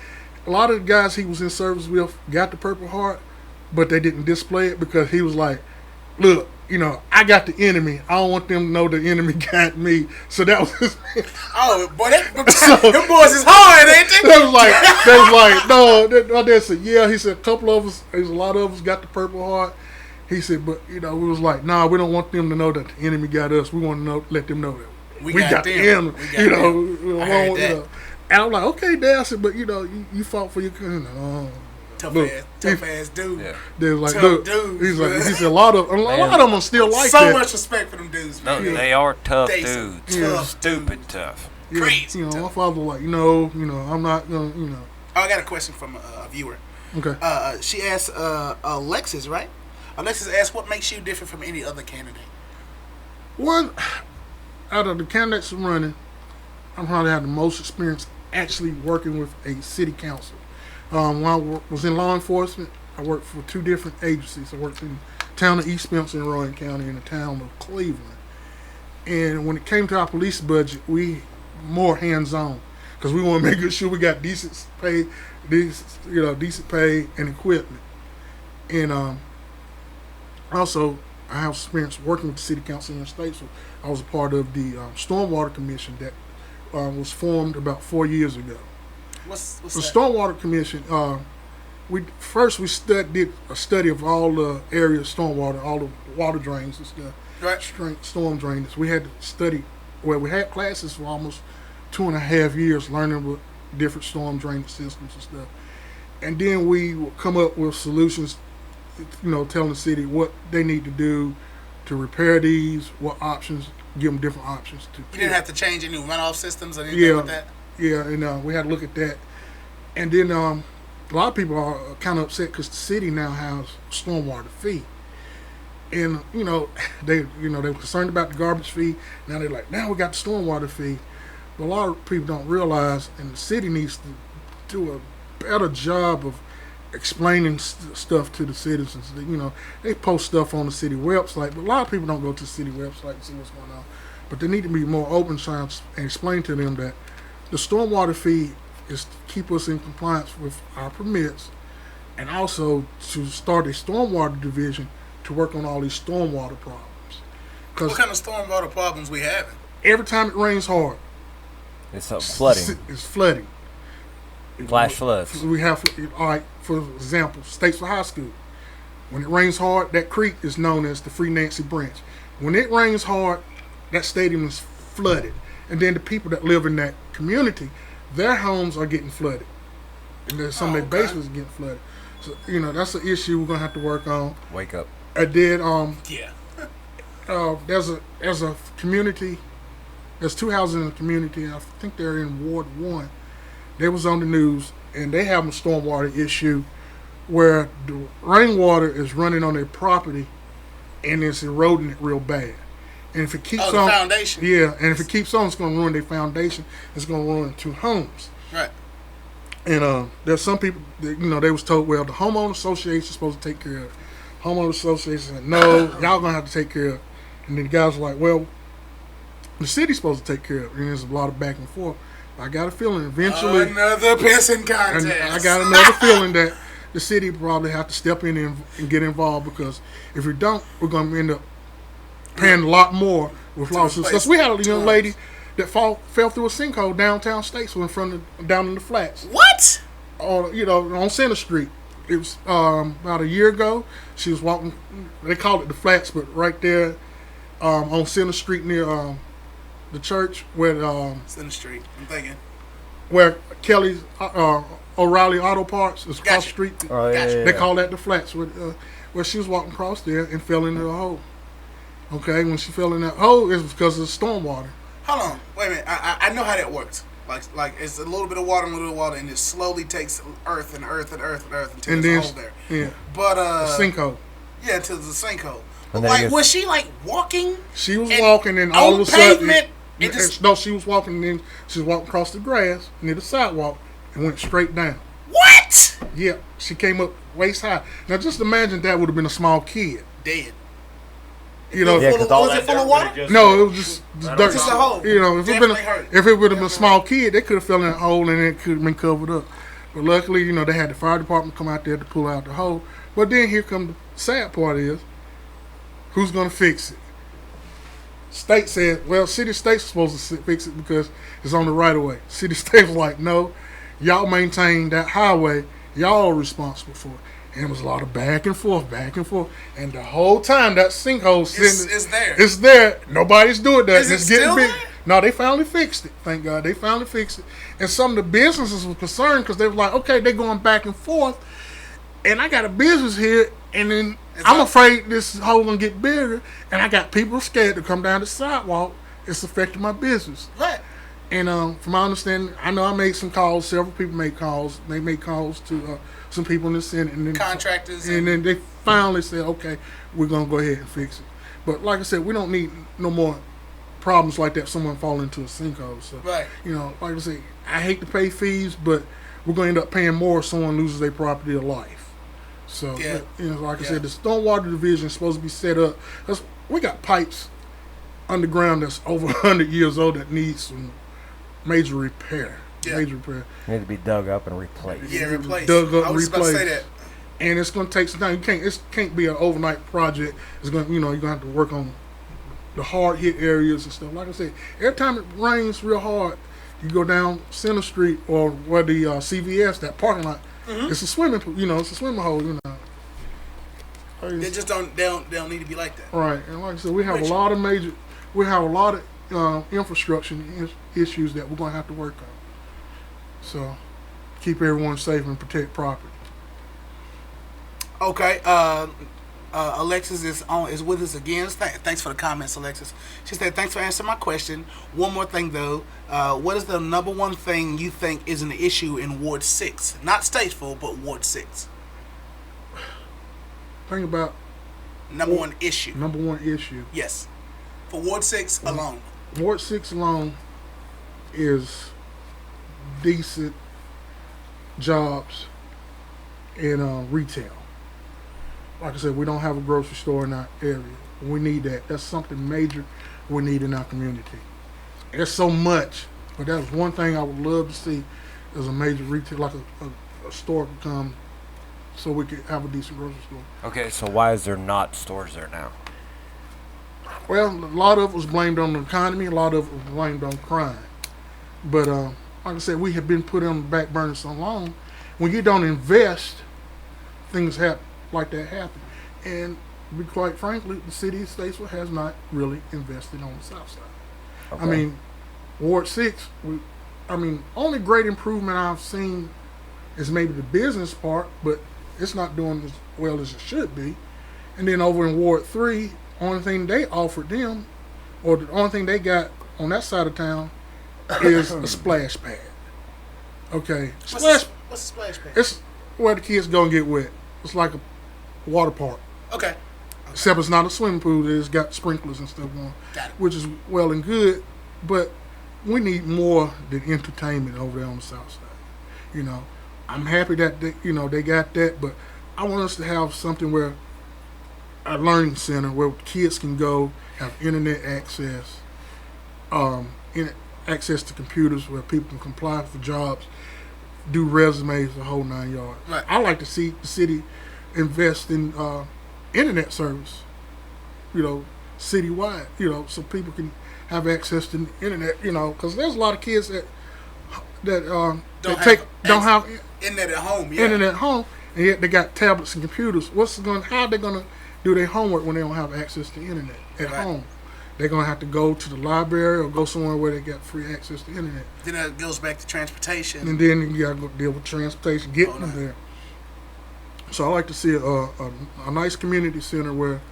Speaker 1: lot of the guys he was in service with got the Purple Heart, but they didn't display it because he was like, look, I got the enemy. I don't want them to know the enemy got me. So that was his.
Speaker 2: Oh, boy, them boys is hard, ain't they?
Speaker 1: They was like, no. They said, yeah. He said, a lot of us got the Purple Heart. He said, but we was like, nah, we don't want them to know that the enemy got us. We want to let them know that we got the enemy.
Speaker 2: I heard that.
Speaker 1: And I'm like, okay, Dad. I said, but you fought for your country.
Speaker 2: Tough ass dude.
Speaker 1: Yeah. They're like,
Speaker 2: tough
Speaker 1: look,
Speaker 2: dudes.
Speaker 1: he said a lot of them are still like
Speaker 2: so
Speaker 1: that.
Speaker 2: So much respect for them dudes.
Speaker 3: No,
Speaker 2: Man.
Speaker 3: they are tough dudes.
Speaker 2: Tough,
Speaker 3: Stupid tough.
Speaker 1: Yeah,
Speaker 2: crazy.
Speaker 1: My father was like, no, I'm not gonna,
Speaker 2: Oh, I got a question from a viewer.
Speaker 1: Okay.
Speaker 2: She asked Alexis, right? Alexis asked, what makes you different from any other candidate?
Speaker 1: One, out of the candidates running, I'm probably have the most experience actually working with a city council. When I was in law enforcement, I worked for 2 different agencies. I worked in the town of East Spencer in Rowan County and the town of Cleveland. And when it came to our police budget, we more hands-on because we want to make sure we got decent pay and equipment. And also, I have experience working with the city council in the state. So I was a part of the Stormwater Commission that was formed about 4 years ago.
Speaker 2: What's
Speaker 1: the
Speaker 2: that?
Speaker 1: Stormwater Commission, we did a study of all the area of stormwater, all the water drains and stuff,
Speaker 2: right?
Speaker 1: Storm drainage. We had to study. Well, we had classes for almost 2.5 years learning with different storm drainage systems and stuff, and then we would come up with solutions. Telling the city what they need to do to repair these, what options, give them different options to.
Speaker 2: You didn't have to change any runoff systems or anything like that.
Speaker 1: Yeah, and we had to look at that. And then a lot of people are kind of upset because the city now has a stormwater fee. And, they were concerned about the garbage fee. Now they're like, now we got the stormwater fee. But a lot of people don't realize, and the city needs to do a better job of explaining stuff to the citizens. They post stuff on the city website, but a lot of people don't go to the city website and see what's going on. But they need to be more open and explain to them that the stormwater fee is to keep us in compliance with our permits, and also to start a stormwater division to work on all these stormwater problems.
Speaker 2: What kind of stormwater problems we having?
Speaker 1: Every time it rains hard,
Speaker 4: it's flooding.
Speaker 1: It's flooding.
Speaker 4: Flash floods.
Speaker 1: We have, all right, for example, Statesville High School. When it rains hard, that creek is known as the Free Nancy Branch. When it rains hard, that stadium is flooded. And then the people that live in that community, their homes are getting flooded. And then some of their basements are getting flooded. So, that's an issue we're going to have to work on.
Speaker 4: Wake up.
Speaker 1: I did,
Speaker 2: yeah.
Speaker 1: There's a community, there's 2 houses in the community, I think they're in Ward 1. They was on the news, and they have a stormwater issue where the rainwater is running on their property, and it's eroding it real bad. And if it keeps on,
Speaker 2: foundation.
Speaker 1: Yeah, and if it keeps on, it's going to ruin their foundation. It's going to ruin 2 homes.
Speaker 2: Right.
Speaker 1: And there's some people that, they was told, well, the homeowner association is supposed to take care of it. Homeowner association said, no, y'all going to have to take care of it. And then the guys were like, well, the city's supposed to take care of it. And there's a lot of back and forth. I got a feeling eventually.
Speaker 2: Another pissing contest.
Speaker 1: I got another feeling that the city probably have to step in and get involved, because if we don't, we're going to end up paying a lot more with lawsuits. Because we had a young lady that fell through a sinkhole downtown Statesville down in the flats.
Speaker 2: What?
Speaker 1: On Center Street. It was about a year ago. She was walking. They call it the flats, but right there on Center Street near the church where
Speaker 2: Center Street. I'm thinking
Speaker 1: where Kelly's O'Reilly Auto Parts is across the street.
Speaker 4: Oh, yeah,
Speaker 2: Gotcha.
Speaker 4: yeah.
Speaker 1: They call that the flats. Where she was walking across there and fell into a hole. Okay, when she fell in that hole, it was because of the stormwater.
Speaker 2: Hold on, wait a minute. I know how that works. Like it's a little bit of water, and it slowly takes earth until
Speaker 1: And
Speaker 2: there's a hole there.
Speaker 1: Yeah,
Speaker 2: But
Speaker 1: a sinkhole.
Speaker 2: Yeah, until there's a sinkhole.
Speaker 4: And
Speaker 2: But
Speaker 4: then
Speaker 2: was she walking?
Speaker 1: She was
Speaker 2: and
Speaker 1: walking, and all of a sudden,
Speaker 2: pavement.
Speaker 1: no, she was walking, and then she was walking across the grass near the sidewalk and went straight down.
Speaker 2: What? What?
Speaker 1: Yeah, she came up waist high. Now just imagine that would have been a small kid.
Speaker 2: Dead.
Speaker 1: You know,
Speaker 4: Yeah,
Speaker 2: Full of,
Speaker 4: 'cause all
Speaker 2: was
Speaker 4: that
Speaker 2: it full of
Speaker 3: dirt
Speaker 2: water?
Speaker 3: would've just-
Speaker 1: no, it was just dirt.
Speaker 2: Just a hole.
Speaker 1: You know, if it
Speaker 2: Definitely hurt.
Speaker 1: would have been a small kid, they could have fell in a hole and it could have been covered up. But luckily, you know, they had the fire department come out there to pull out the hole. But then here come the sad part is, who's going to fix it? State said, well, city state's supposed to fix it because it's on the right of way. City state was like, no, y'all maintain that highway. Y'all are responsible for it. And it was a lot of back and forth. And the whole time that sinkhole
Speaker 2: It's there.
Speaker 1: It's there. Nobody's doing that.
Speaker 2: Is it
Speaker 1: It's getting
Speaker 2: still
Speaker 1: big.
Speaker 2: there?
Speaker 1: No, they finally fixed it. Thank God. They finally fixed it. And some of the businesses were concerned because they were like, okay, they're going back and forth. And I got a business here. And then I'm afraid this hole going to get bigger. And I got people scared to come down the sidewalk. It's affecting my business.
Speaker 2: Right.
Speaker 1: And from my understanding, I know I made some calls. Several people made calls. They made calls to some people in the Senate. And then
Speaker 2: Contractors.
Speaker 1: And then they finally said, okay, we're going to go ahead and fix it. But like I said, we don't need no more problems like that. Someone fall into a sinkhole. So,
Speaker 2: Right.
Speaker 1: you know, like I say, I hate to pay fees, but we're going to end up paying more if someone loses their property or life. So,
Speaker 2: Yeah.
Speaker 1: you know, like I
Speaker 2: Yeah.
Speaker 1: said, the stormwater division is supposed to be set up. Because we got pipes underground that's over 100 years old that needs some major repair.
Speaker 2: Yeah.
Speaker 1: Major repair.
Speaker 4: Need to be dug up and replaced.
Speaker 2: Yeah, replace.
Speaker 1: Dug up,
Speaker 2: I was about to say
Speaker 1: replaced.
Speaker 2: that.
Speaker 1: And it's going to take some time. It can't be an overnight project. It's going to, you know, you're going to have to work on the hard hit areas and stuff. Like I said, every time it rains real hard, you go down Center Street or where the CVS, that parking lot, it's a swimming pool. You know, it's a swimming hole. You know.
Speaker 2: They just don't need to be like that.
Speaker 1: Right, and like I said, we have
Speaker 2: Which-
Speaker 1: a lot of infrastructure issues that we're going to have to work on. So, keep everyone safe and protect property.
Speaker 2: Okay. Alexis is with us again. Thanks for the comments, Alexis. She said, "Thanks for answering my question. One more thing though, what is the number one thing you think is an issue in Ward 6? Not Statesville, but Ward 6.
Speaker 1: Think about
Speaker 2: Number one issue.
Speaker 1: number one issue.
Speaker 2: Yes, for Ward 6 alone.
Speaker 1: Ward 6 alone is decent jobs in retail. Like I said, we don't have a grocery store in our area. We need that. That's something major we need in our community. There's so much, but that's one thing I would love to see is a major retail, like a store could come so we could have a decent grocery store.
Speaker 4: Okay, so why is there not stores there now?
Speaker 1: Well, a lot of it was blamed on the economy. A lot of it was blamed on crime. But like I said, we have been put on the back burner so long. When you don't invest, things happen like that happen. And to be quite frankly, the city of Statesville has not really invested on the south side.
Speaker 4: Okay.
Speaker 1: I mean, Ward 6, only great improvement I've seen is maybe the business part, but it's not doing as well as it should be. And then over in Ward 3, only thing they offered them, or the only thing they got on that side of town, is a splash pad. Okay,
Speaker 2: What's the splash pad?
Speaker 1: it's where the kids go and get wet. It's like a water park,
Speaker 2: Okay.
Speaker 1: except it's not a swimming pool. It's got sprinklers and stuff going,
Speaker 2: Got it.
Speaker 1: which is well and good. But we need more than entertainment over there on the south side. You know, I'm happy that they got that, but I want us to have something where a learning center where kids can go, have internet access, access to computers where people can apply for jobs, do resumes, the whole 9 yards.
Speaker 2: Right.
Speaker 1: I like to see the city invest in internet service, citywide, so people can have access to the internet, because there's a lot of kids that don't have
Speaker 2: Internet at home. Yeah.
Speaker 1: internet at home, and yet they got tablets and computers. How are they gonna do their homework when they don't have access to internet at
Speaker 2: Right.
Speaker 1: home? They're gonna have to go to the library or go somewhere where they got free access to internet,
Speaker 2: Then that goes back to transportation.
Speaker 1: and then you gotta go deal with transportation, getting them there. So I like to see a nice community center where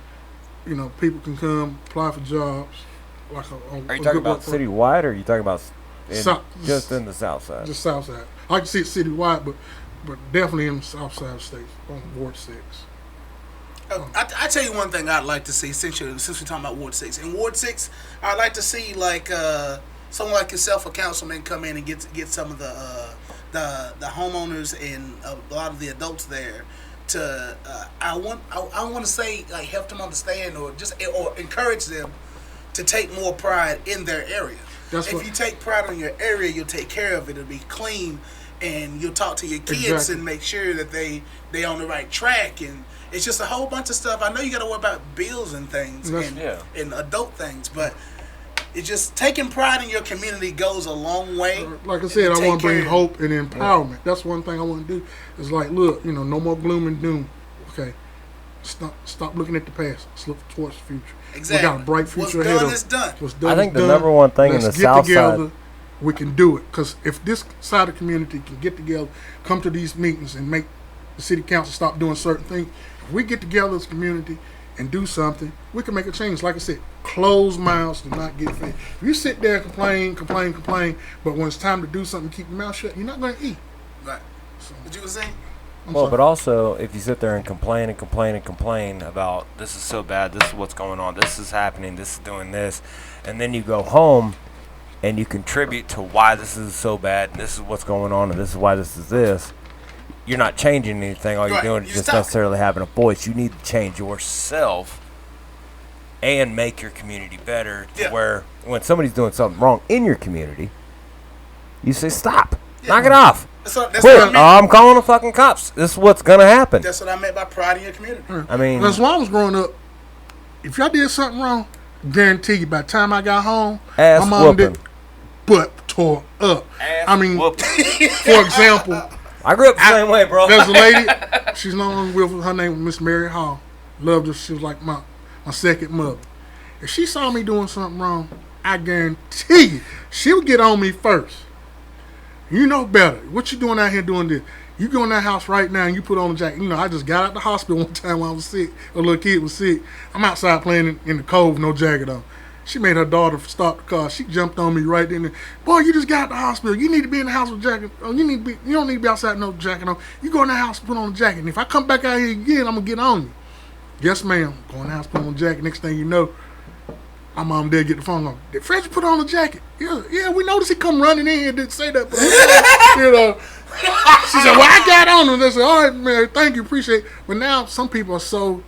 Speaker 1: people can come apply for jobs. Like
Speaker 4: Are you talking about citywide, or are you talking about just in the south side?
Speaker 1: Just south side. I like to see it citywide, but definitely in the south side of the state on Ward 6.
Speaker 2: I tell you one thing I'd like to see since we're talking about Ward 6. In Ward 6, I'd like to see like someone like yourself, a councilman, come in and get some of the the homeowners and a lot of the adults there to I want to say like help them understand or encourage them to take more pride in their area. If you take pride in your area, you'll take care of it. It'll be clean, and you'll talk to your kids and make sure that they on the right track. And it's just a whole bunch of stuff. I know you got to worry about bills and things and adult things, but it's just taking pride in your community goes a long way.
Speaker 1: Like I said, I want to bring hope and empowerment. That's one thing I want to do. Is like, look, no more gloom and doom. Okay, stop looking at the past. Let's look towards the future.
Speaker 2: Exactly.
Speaker 1: We got a bright future ahead of us.
Speaker 2: What's done.
Speaker 4: I think the number one thing in the South Side,
Speaker 1: we can do it. Because if this side of the community can get together, come to these meetings, and make the city council stop doing certain things, if we get together as a community and do something, we can make a change. Like I said, closed mouths do not get fed. If you sit there and complain, but when it's time to do something, keep your mouth shut, you're not going to eat.
Speaker 2: Right. So, what you were saying?
Speaker 4: but also, if you sit there and complain about this is so bad, this is what's going on, this is happening, this is doing this, and then you go home and you contribute to why this is so bad, and this is what's going on, and this is why this is this, you're not changing anything. All you're doing is just necessarily having a voice. You need to change yourself and make your community better to where when somebody's doing something wrong in your community, you say, stop, knock it off.
Speaker 2: That's
Speaker 4: quit. I'm calling the fucking cops. This is what's going to happen.
Speaker 2: That's what I meant by pride in your community.
Speaker 4: I mean,
Speaker 1: as long as growing up, if y'all did something wrong, guarantee you by the time I got home, my mom did butt tore up. For example,
Speaker 4: I grew up the same way, bro.
Speaker 1: There's a lady, she's no longer with her name was Miss Mary Hall. Loved her. She was like my second mother. If she saw me doing something wrong, I guarantee you, she would get on me first. You know better. What you doing out here doing this? You go in that house right now and you put on a jacket. I just got out the hospital one time when I was sick. A little kid was sick. I'm outside playing in the cold with no jacket on. She made her daughter stop the car. She jumped on me right then. Boy, you just got out the hospital. You need to be in the house with a jacket. You don't need to be outside with no jacket on. You go in the house and put on a jacket. And if I come back out here again, I'm going to get on you. Yes, ma'am. Go in the house, put on a jacket. Next thing you know, my mom and dad get the phone call. Did Fred put on a jacket? Yeah, we noticed he come running in here and didn't say that. But, she said, well, I got on him. They said, all right, man, thank you, appreciate it. But now some people are so,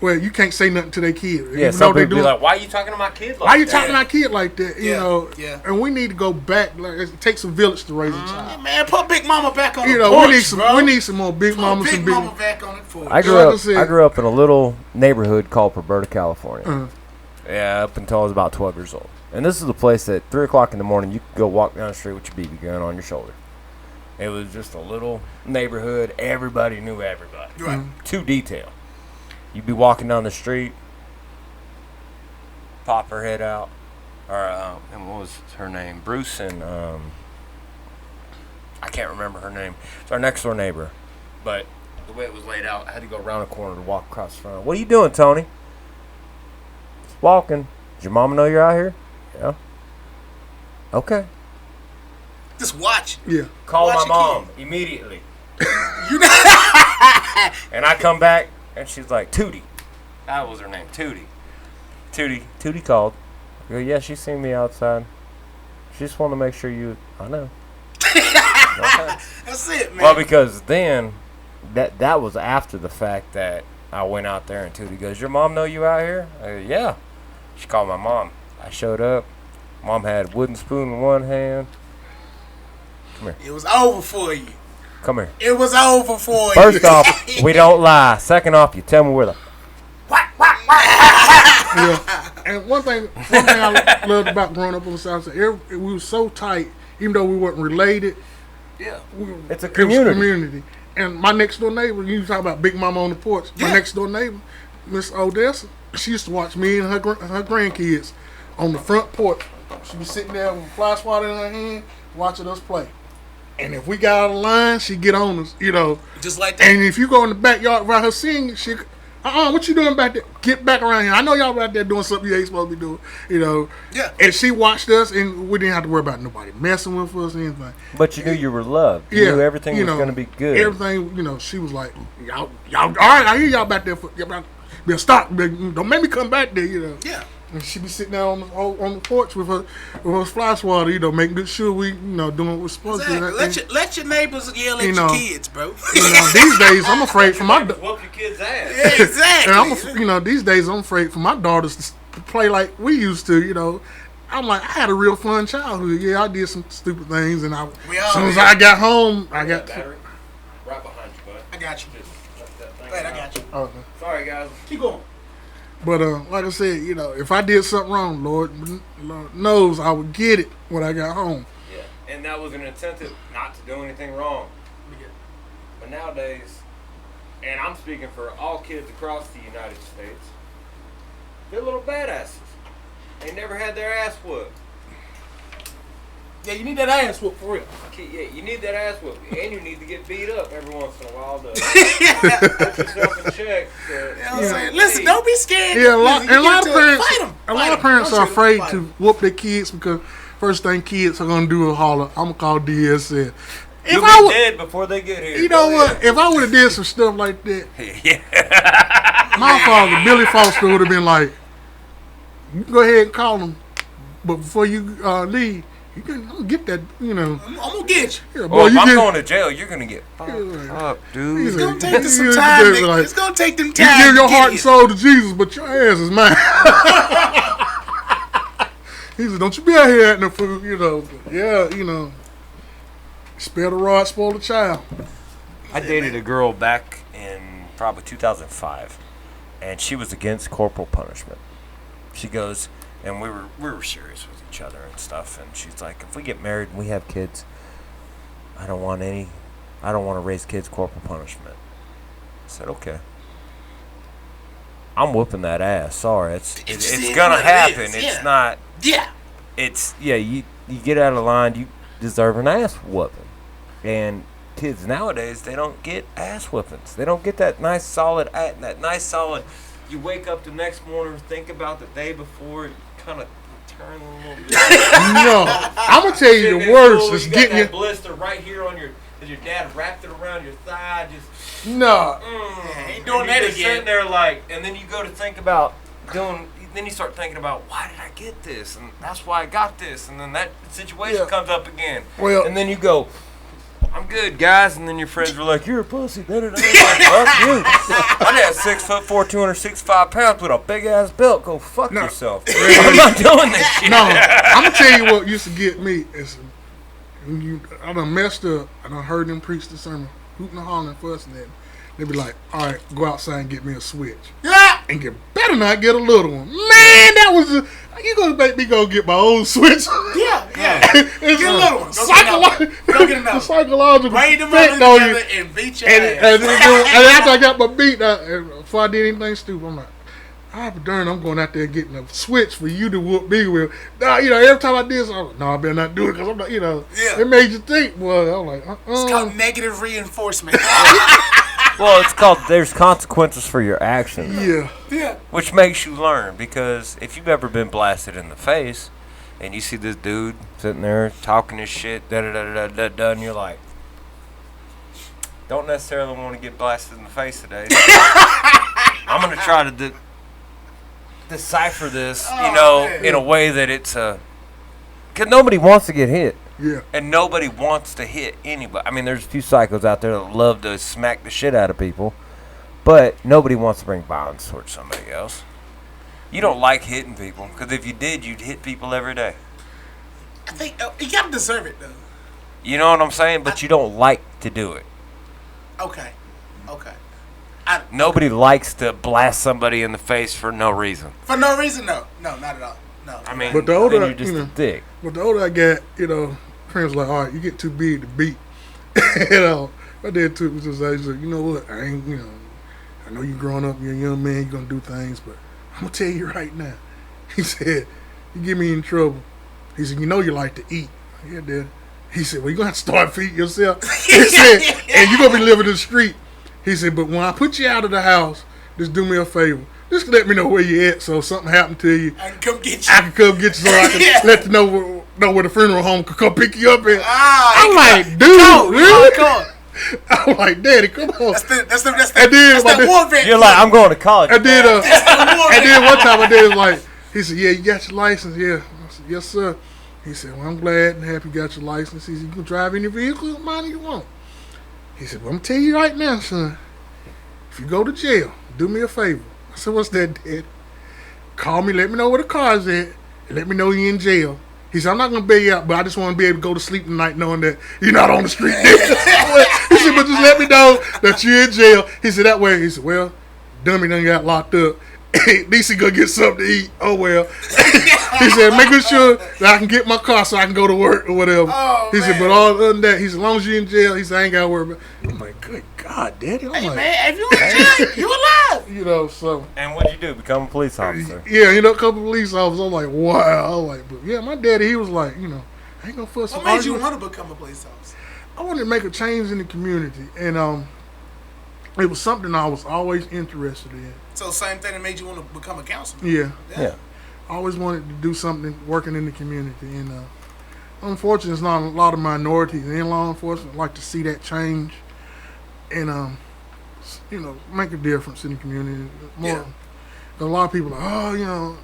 Speaker 1: well, you can't say nothing to their kid.
Speaker 4: Yeah, some people be like, why are you talking to my kid like that?
Speaker 1: Why are you talking to my kid like that?
Speaker 2: Yeah.
Speaker 1: And we need to go back. Like, it takes a village to raise a child.
Speaker 2: Yeah, man, put Big Mama back on the porch,
Speaker 1: we need some more Big Mamas and Big
Speaker 2: Mama back on the porch.
Speaker 4: I grew up in a little neighborhood called Roberta, California. Yeah, up until I was about 12 years old. And this is a place that 3 o'clock in the morning, you could go walk down the street with your BB gun on your shoulder. It was just a little neighborhood. Everybody knew everybody.
Speaker 2: Right.
Speaker 4: To detail. You'd be walking down the street, pop her head out. And what was her name? Bruce and, I can't remember her name. It's our next door neighbor. But the way it was laid out, I had to go around a corner to walk across the front. What are you doing, Tony? Walking. Does your mama know you're out here? Yeah. Okay.
Speaker 2: Just watch.
Speaker 1: Yeah.
Speaker 4: Call
Speaker 2: watch
Speaker 4: my mom immediately. And I come back and she's like, Tootie. That was her name, Tootie. Tootie called. I go, yeah, she seen me outside. She just wanted to make sure you. I know. Okay.
Speaker 2: That's it, man.
Speaker 4: Well, because then that was after the fact that I went out there and Tootie goes, your mom know you out here? I go, yeah. She called my mom. I showed up. Mom had a wooden spoon in one hand. Come here.
Speaker 2: It was over for you.
Speaker 4: Come here.
Speaker 2: It was over for you.
Speaker 4: First off, we don't lie. Second off, you tell me where the.
Speaker 1: Yeah. And one thing I loved about growing up on the South Side, we were so tight, even though we weren't related.
Speaker 2: Yeah.
Speaker 4: It's a community.
Speaker 1: And my next door neighbor, you talk about Big Mama on the porch.
Speaker 2: Yeah.
Speaker 1: My next door neighbor, Miss Odessa, she used to watch me and her grandkids on the front porch. She'd be sitting there with a fly swatter in her hand, watching us play. And if we got out of line, she'd get on us,
Speaker 2: Just like that.
Speaker 1: And if you go in the backyard around her singing, she, what you doing back there? Get back around here. I know y'all out there doing something you ain't supposed to be doing,
Speaker 2: Yeah.
Speaker 1: And she watched us, and we didn't have to worry about nobody messing with us or anything.
Speaker 4: But you knew you were loved. You knew everything was going to be good.
Speaker 1: Everything, she was like, y'all, all right, I hear y'all back there. Stop. Don't make me come back there,
Speaker 2: Yeah.
Speaker 1: And she be sitting there on the porch with her fly swatter, you know, making good sure we, you know, doing what we're supposed to.
Speaker 2: Let your neighbors yell at your kids, bro.
Speaker 1: You know, these days I'm afraid for my
Speaker 3: whoop your kid's ass.
Speaker 2: Yeah, exactly.
Speaker 1: and you know, these days I'm afraid for my daughters to play like we used to. You know, I'm like, I had a real fun childhood. Yeah, I did some stupid things, and as soon as I got home, I got
Speaker 3: battery right behind you, bud.
Speaker 2: I got you.
Speaker 3: Wait,
Speaker 2: I got you.
Speaker 1: Okay.
Speaker 3: Sorry, guys.
Speaker 2: Keep going.
Speaker 1: But like I said, you know, if I did something wrong, Lord knows I would get it when I got home.
Speaker 3: Yeah, and that was an incentive not to do anything wrong. But nowadays, and I'm speaking for all kids across the United States, they're little badasses. They never had their ass whooped.
Speaker 2: Yeah, you need that ass whoop for real.
Speaker 3: Yeah, you need that ass whoop, and you need to get beat up every once in a while to put yourself in check.
Speaker 2: You know what I'm saying? Listen, don't be scared.
Speaker 1: Yeah, a lot of parents are afraid
Speaker 2: fight
Speaker 1: to
Speaker 2: 'em.
Speaker 1: whoop their kids because first thing kids are gonna do is holler, "I'm gonna call DSS."
Speaker 3: You'll be dead before they get here.
Speaker 1: You know what? If I would have did some stuff like that,
Speaker 3: Yeah.
Speaker 1: my father, Billy Foster, would have been like, "You go ahead and call him, but before you leave, I'm gonna get that, you know."
Speaker 2: I'm gonna get you.
Speaker 1: Yeah,
Speaker 3: Well, if I'm
Speaker 1: get,
Speaker 3: going to jail, you're gonna get fucked up, dude.
Speaker 2: It's gonna take some time. It's gonna take them
Speaker 1: You
Speaker 2: time.
Speaker 1: give your
Speaker 2: to
Speaker 1: heart
Speaker 2: get
Speaker 1: and soul to Jesus, but your ass is mine. He said, "Don't you be out here acting a fool," you know. But yeah, you know. Spare the rod, spoil the child.
Speaker 3: I dated a girl back in probably 2005,
Speaker 4: and she was against corporal punishment. She goes, and we were serious with each other and stuff, and she's like, if we get married and we have kids, I don't want to raise kids corporal punishment. I said, okay. I'm whooping that ass. Sorry, it's gonna happen. It's not.
Speaker 2: Yeah.
Speaker 4: It's you get out of line, you deserve an ass whooping. And kids nowadays, they don't get ass whoopings. They don't get that nice solid. You wake up the next morning, think about the day before, you kind of turn a little bit.
Speaker 1: No, I'm gonna tell you the worst is getting
Speaker 3: that blister right here on your dad wrapped it around your thigh. Just
Speaker 1: no.
Speaker 2: Ain't doing that again.
Speaker 3: Sitting there like, and then you go to think about doing. Then you start thinking about, why did I get this? And that's why I got this. And then that situation comes up again.
Speaker 1: Well,
Speaker 3: and then you go, I'm good, guys. And then your friends were like, you're a pussy. Fuck you. I had 6'4", 265 pounds with a big ass belt. Go fuck yourself. I'm not doing this shit.
Speaker 1: No, I'm gonna tell you what used to get me is I done messed up. I done heard them preach the sermon, hooting and hollering, fussing at me. They be like, all right, go outside and get me a switch.
Speaker 2: Yeah.
Speaker 1: And you better not get a little one. Man, that was you gonna make me go get my own switch.
Speaker 2: Yeah.
Speaker 1: It's
Speaker 2: Get a little one. Go get another.
Speaker 1: Psychological
Speaker 2: Bring them
Speaker 1: effect
Speaker 2: together
Speaker 1: on you.
Speaker 2: and beat your
Speaker 1: And
Speaker 2: ass.
Speaker 1: after I got my beat, before I did anything stupid, I'm like, I'll be darned, I'm going out there getting a switch for you to whoop me with. Now, you know, every time I did something, I'm like, no, I better not do it because I'm not, you know, it made you think. Well, I'm like,
Speaker 2: It's called negative reinforcement.
Speaker 4: Well, it's called there's consequences for your actions.
Speaker 1: Yeah.
Speaker 4: Which makes you learn, because if you've ever been blasted in the face and you see this dude sitting there talking his shit, da-da-da-da-da-da, and you're like, don't necessarily want to get blasted in the face today. I'm going to try to decipher this, in a way that it's because nobody wants to get hit.
Speaker 1: Yeah.
Speaker 4: And nobody wants to hit anybody. I mean, there's a few psychos out there that love to smack the shit out of people, but nobody wants to bring violence towards somebody else. You don't like hitting people, because if you did, you'd hit people every day.
Speaker 2: I think you gotta deserve it though.
Speaker 4: You know what I'm saying? But you don't like to do it.
Speaker 2: Okay.
Speaker 4: Nobody likes to blast somebody in the face for no reason.
Speaker 2: For no reason, no, not at all. No.
Speaker 4: I mean,
Speaker 1: But the older
Speaker 4: then you're just a dick.
Speaker 1: But the older I got, friends were like, all right, you get too big to beat. My dad took me to the side. He said, you know what? I know you growing up, you're a young man, you're going to do things, but I'm going to tell you right now. He said, you get me in trouble. He said, you know you like to eat. Yeah, Dad. He said, well, you're going to have to start feeding yourself. He said, and you're going to be living in the street. He said, but when I put you out of the house, just do me a favor. Just let me know where you at, so if something happened to you,
Speaker 2: I can come get you.
Speaker 1: I can come get you, so I can let you know where the funeral home can come pick you up at. I'm like, dude, really? I'm like, Daddy, come on.
Speaker 2: That's that war vet.
Speaker 4: You're like, I'm going to college.
Speaker 1: And then one time my dad was like, He said, yeah, you got your license? Yeah. I said, yes, sir. He said, well, I'm glad and happy you got your license. He said, you can drive any vehicle of mine you want. He said, well, I'm going to tell you right now, son. If you go to jail, do me a favor. I said, what's that, Dad? Call me, let me know where the car's at, and let me know you're in jail. He said, I'm not going to bail you out, but I just want to be able to go to sleep tonight knowing that you're not on the street. He said, but just let me know that you're in jail. He said, that way. He said, well, dummy done got locked up. At least he gonna get something to eat. Oh well. He said, making sure that I can get my car so I can go to work or whatever.
Speaker 2: Oh,
Speaker 1: he
Speaker 2: man.
Speaker 1: said, but other than that, he said, as long as you're in jail, he said, I ain't gotta worry about it. I'm like, good God, Daddy. I'm
Speaker 2: Hey,
Speaker 1: like,
Speaker 2: man, if you in jail, you alive.
Speaker 1: you know, so
Speaker 4: And what'd you do? Become a police officer?
Speaker 1: yeah, you know, a couple of police officers. I'm like, wow. I'm like, but yeah, my daddy, he was like, you know, I ain't gonna fuss.
Speaker 2: What made you want to become a police officer?
Speaker 1: I wanted to make a change in the community, and it was something I was always interested in.
Speaker 2: So same thing that made you want to become a councilman.
Speaker 1: Yeah.
Speaker 4: Yeah.
Speaker 1: I always wanted to do something working in the community, and unfortunately, there's not a lot of minorities in law enforcement like to see that change, and you know, make a difference in the community. More, a lot of people are, oh, you know,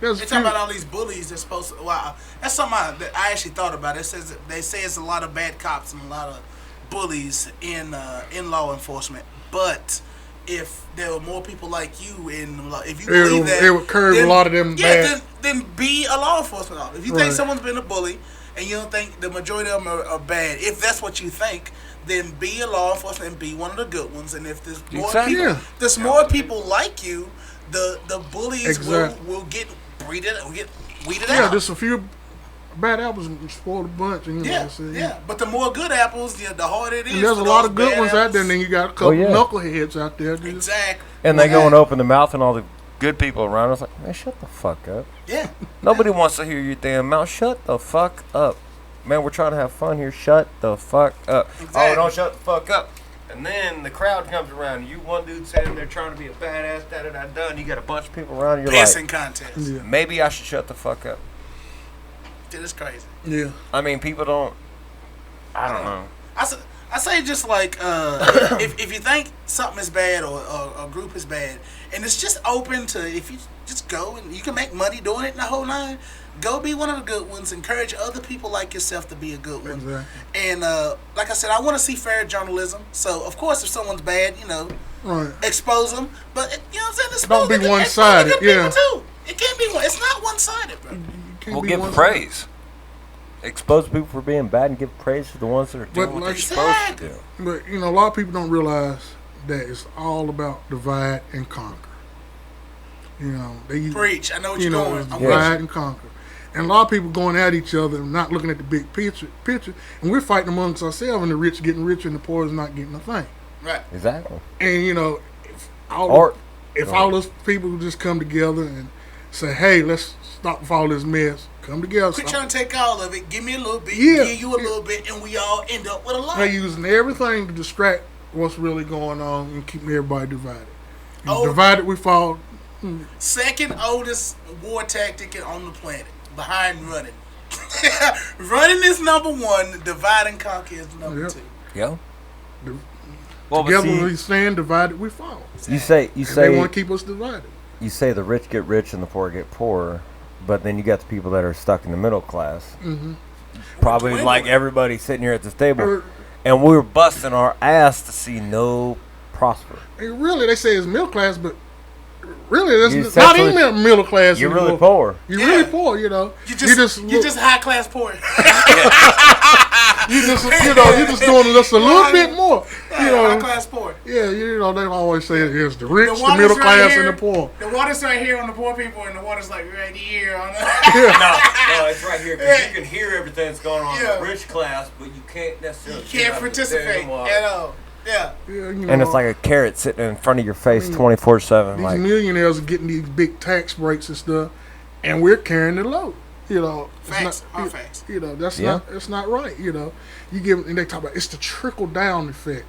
Speaker 1: there's
Speaker 2: They talking about all these bullies that's supposed to. Well, that's something that I actually thought about. It says they say it's a lot of bad cops and a lot of bullies in law enforcement, but if there were more people like you if you believe that,
Speaker 1: it would curb a lot of them bad.
Speaker 2: then be a law enforcement officer. If you
Speaker 1: Right.
Speaker 2: think someone's been a bully and you don't think the majority of them are bad, if that's what you think, then be a law enforcement and be one of the good ones. And if there's more
Speaker 4: Exactly.
Speaker 2: people,
Speaker 1: Yeah.
Speaker 2: there's more people like you, the bullies
Speaker 1: Exactly.
Speaker 2: will get weeded
Speaker 1: Yeah,
Speaker 2: out.
Speaker 1: just a few bad apples and spoil the bunch. And, you know,
Speaker 2: Yeah,
Speaker 1: so,
Speaker 2: yeah. But the more good apples, the harder it is.
Speaker 1: And there's a
Speaker 2: for
Speaker 1: lot
Speaker 2: those
Speaker 1: of good
Speaker 2: bad
Speaker 1: ones out there,
Speaker 2: apples.
Speaker 1: and then you got a couple
Speaker 4: yeah.
Speaker 1: knuckleheads out there. Dude.
Speaker 2: Exactly.
Speaker 4: And they
Speaker 2: Yeah.
Speaker 4: go and open the mouth, and all the good people around us like, man, shut the fuck up.
Speaker 2: Yeah.
Speaker 4: Nobody wants to hear your damn mouth. Shut the fuck up. Man, we're trying to have fun here. Shut the fuck up.
Speaker 2: Exactly.
Speaker 4: Oh, don't shut the fuck up. And then the crowd comes around. You one dude standing there trying to be a badass, da-da-da-da, and you got a bunch of people around you. You're
Speaker 2: Pissing
Speaker 4: like,
Speaker 2: contest.
Speaker 1: Yeah.
Speaker 4: maybe I should shut the fuck up.
Speaker 2: Dude, it's crazy.
Speaker 1: Yeah.
Speaker 4: I mean, people don't. I don't know.
Speaker 2: I say just like if you think something is bad or a group is bad, and it's just open to, if you just go and you can make money doing it in the whole line, go be one of the good ones. Encourage other people like yourself to be a good one.
Speaker 1: Exactly.
Speaker 2: And like I said, I want to see fair journalism. So of course, if someone's bad, you know,
Speaker 1: Right.
Speaker 2: expose them. But you know what I'm saying? It's
Speaker 1: Don't be
Speaker 2: supposed to
Speaker 1: one-sided,
Speaker 2: it's supposed to be good
Speaker 1: yeah.
Speaker 2: people, too. It can't be one. It's not one-sided, bro.
Speaker 1: You can't
Speaker 4: We'll
Speaker 1: be
Speaker 4: give
Speaker 1: one-
Speaker 4: praise. Expose people for being bad and give praise to the ones that are doing
Speaker 1: But
Speaker 4: what
Speaker 1: like-
Speaker 4: they're supposed to do.
Speaker 1: But you know, a lot of people don't realize that it's all about divide and conquer. You know, they
Speaker 2: Preach. I know what
Speaker 1: you
Speaker 2: you're
Speaker 1: know,
Speaker 2: going.
Speaker 1: it's
Speaker 2: I'm
Speaker 1: divide
Speaker 2: with
Speaker 1: and conquer. And a lot of people going at each other and not looking at the big picture, and we're fighting amongst ourselves, and the rich getting richer and the poor is not getting a thing.
Speaker 2: you. Right.
Speaker 4: Exactly.
Speaker 1: And you know, if all
Speaker 4: Or
Speaker 1: those people who just come together and say, "Hey, let's stop with all this mess. Come together."
Speaker 2: Quit
Speaker 1: Stop.
Speaker 2: trying to take all of it. Give me a little bit.
Speaker 1: Yeah.
Speaker 2: Give you a little bit, and we all end up with a lot.
Speaker 1: They're using everything to distract what's really going on and keeping everybody divided. And
Speaker 2: Oh.
Speaker 1: divided, we fall.
Speaker 2: Second oldest war tactic on the planet, behind running. Running is number one. Divide and conquer is number
Speaker 1: Yep.
Speaker 2: two.
Speaker 4: Yeah.
Speaker 1: The-
Speaker 4: Well, but
Speaker 1: Together
Speaker 4: see,
Speaker 1: we stand, divided we fall.
Speaker 4: you say
Speaker 1: And they want
Speaker 4: the
Speaker 1: to keep us divided.
Speaker 4: rich get rich and the poor get poorer, but then you got the people that are stuck in the middle class.
Speaker 1: Mm-hmm.
Speaker 4: Probably
Speaker 2: Dwindling.
Speaker 4: like everybody sitting here at this table,
Speaker 1: Or,
Speaker 4: and we're busting our ass to see no prosper.
Speaker 1: really, they say it's middle class, but really,
Speaker 4: You
Speaker 1: that's not even
Speaker 4: essentially-
Speaker 1: middle class.
Speaker 4: You're
Speaker 1: anymore.
Speaker 4: really poor.
Speaker 1: You're
Speaker 2: Yeah.
Speaker 1: really poor, you know.
Speaker 2: You just high class poor.
Speaker 1: you just doing just a little bit more. You
Speaker 2: High
Speaker 1: know,
Speaker 2: class poor.
Speaker 1: yeah, you know, they always say it's the rich, the
Speaker 2: water's
Speaker 1: middle
Speaker 2: right
Speaker 1: class,
Speaker 2: here.
Speaker 1: and the poor.
Speaker 2: The water's right here on the poor people, and the water's like right here on the.
Speaker 3: No, it's right here because you can hear everything that's going on
Speaker 2: Yeah.
Speaker 3: in the rich class, but you can't necessarily.
Speaker 2: You
Speaker 3: get
Speaker 2: can't
Speaker 3: out the
Speaker 2: participate
Speaker 3: damn water.
Speaker 2: at all. Yeah.
Speaker 1: Yeah, you know,
Speaker 4: And it's like a carrot sitting in front of your face 24/7.
Speaker 1: these
Speaker 4: Like,
Speaker 1: millionaires are getting these big tax breaks and stuff, and we're carrying the load. You know, it's
Speaker 2: Facts.
Speaker 1: not-
Speaker 2: Hard facts.
Speaker 1: You know, that's
Speaker 4: Yeah.
Speaker 1: that's not right. You know, you give, and they talk about it's the trickle down effect.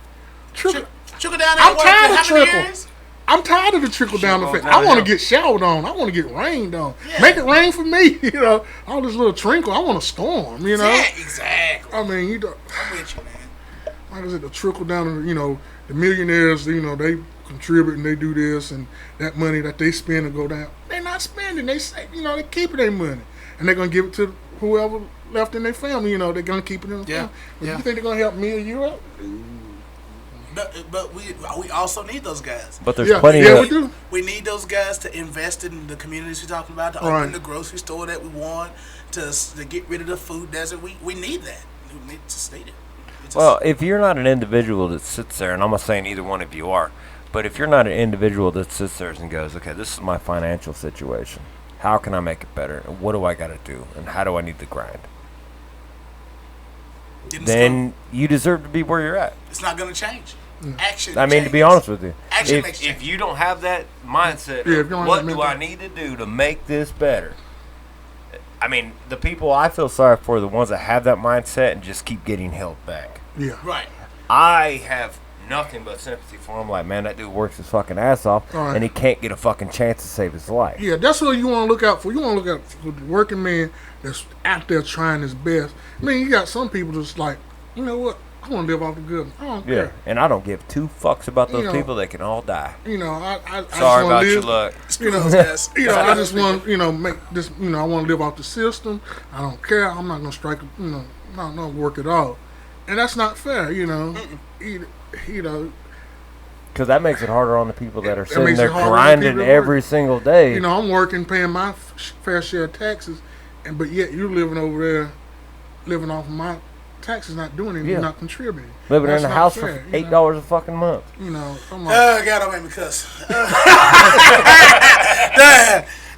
Speaker 1: Trickle.
Speaker 2: Trickle down.
Speaker 1: I'm tired of
Speaker 2: how many
Speaker 1: trickle.
Speaker 2: years?
Speaker 1: I'm tired of the trickle down
Speaker 4: Trickle
Speaker 1: effect. I want to
Speaker 4: downhill.
Speaker 1: get showered on. I want to get rained on.
Speaker 2: Yeah.
Speaker 1: Make it rain for me. You know, all this little trinkle. I want a storm. You know,
Speaker 2: Yeah, exactly.
Speaker 1: I mean, you don't.
Speaker 2: I'm with you, man.
Speaker 1: Like I said, the trickle down. You know, the millionaires. You know, they contribute and they do this, and that money that they spend will go down. They're not spending. They say, they keeping their money, and they're gonna give it to whoever left in their family. They're gonna keep it in the family. You think they're gonna help me or you out?
Speaker 2: But we also need those guys.
Speaker 4: But there's plenty
Speaker 1: we
Speaker 4: of...
Speaker 1: do.
Speaker 2: We need those guys to invest in the communities we're talking about, to open the grocery store that we want, to get rid of the food desert. We need that. We need to state it.
Speaker 4: Well, if you're not an individual that sits there, and I'm not saying either one of you are, but if you're not an individual that sits there and goes, okay, this is my financial situation. How can I make it better? And what do I got to do? And how do I need to grind? Then you deserve to be where you're at.
Speaker 2: It's not going to change. Action.
Speaker 4: I mean, to be honest with you,
Speaker 3: if you don't have that mindset, what do I need to do to make this better? I mean, the people I feel sorry for are the ones that have that mindset and just keep getting held back.
Speaker 1: Yeah.
Speaker 2: Right.
Speaker 3: I have nothing but sympathy for him. Like, man, that dude works his fucking ass off, and he can't get a fucking chance to save his life.
Speaker 1: Yeah, that's what you want to look out for. You want to look out for the working man that's out there trying his best. I mean, you got some people that's like, you know what? I want to live off the good. I don't care.
Speaker 4: And I don't give two fucks about those people. They can all die.
Speaker 1: I
Speaker 4: Sorry about
Speaker 1: live,
Speaker 4: your luck.
Speaker 1: I just want, make this, I want to live off the system. I don't care. I'm not going to strike, not work at all. And that's not fair,
Speaker 4: Because that makes it harder on the people that are sitting there grinding every single day.
Speaker 1: I'm working, paying my fair share of taxes, but yet you're living over there, living off of my taxes, not doing anything, not contributing.
Speaker 4: Living in a house for $8 a fucking month.
Speaker 1: I'm like,
Speaker 2: oh, God, don't make me cuss.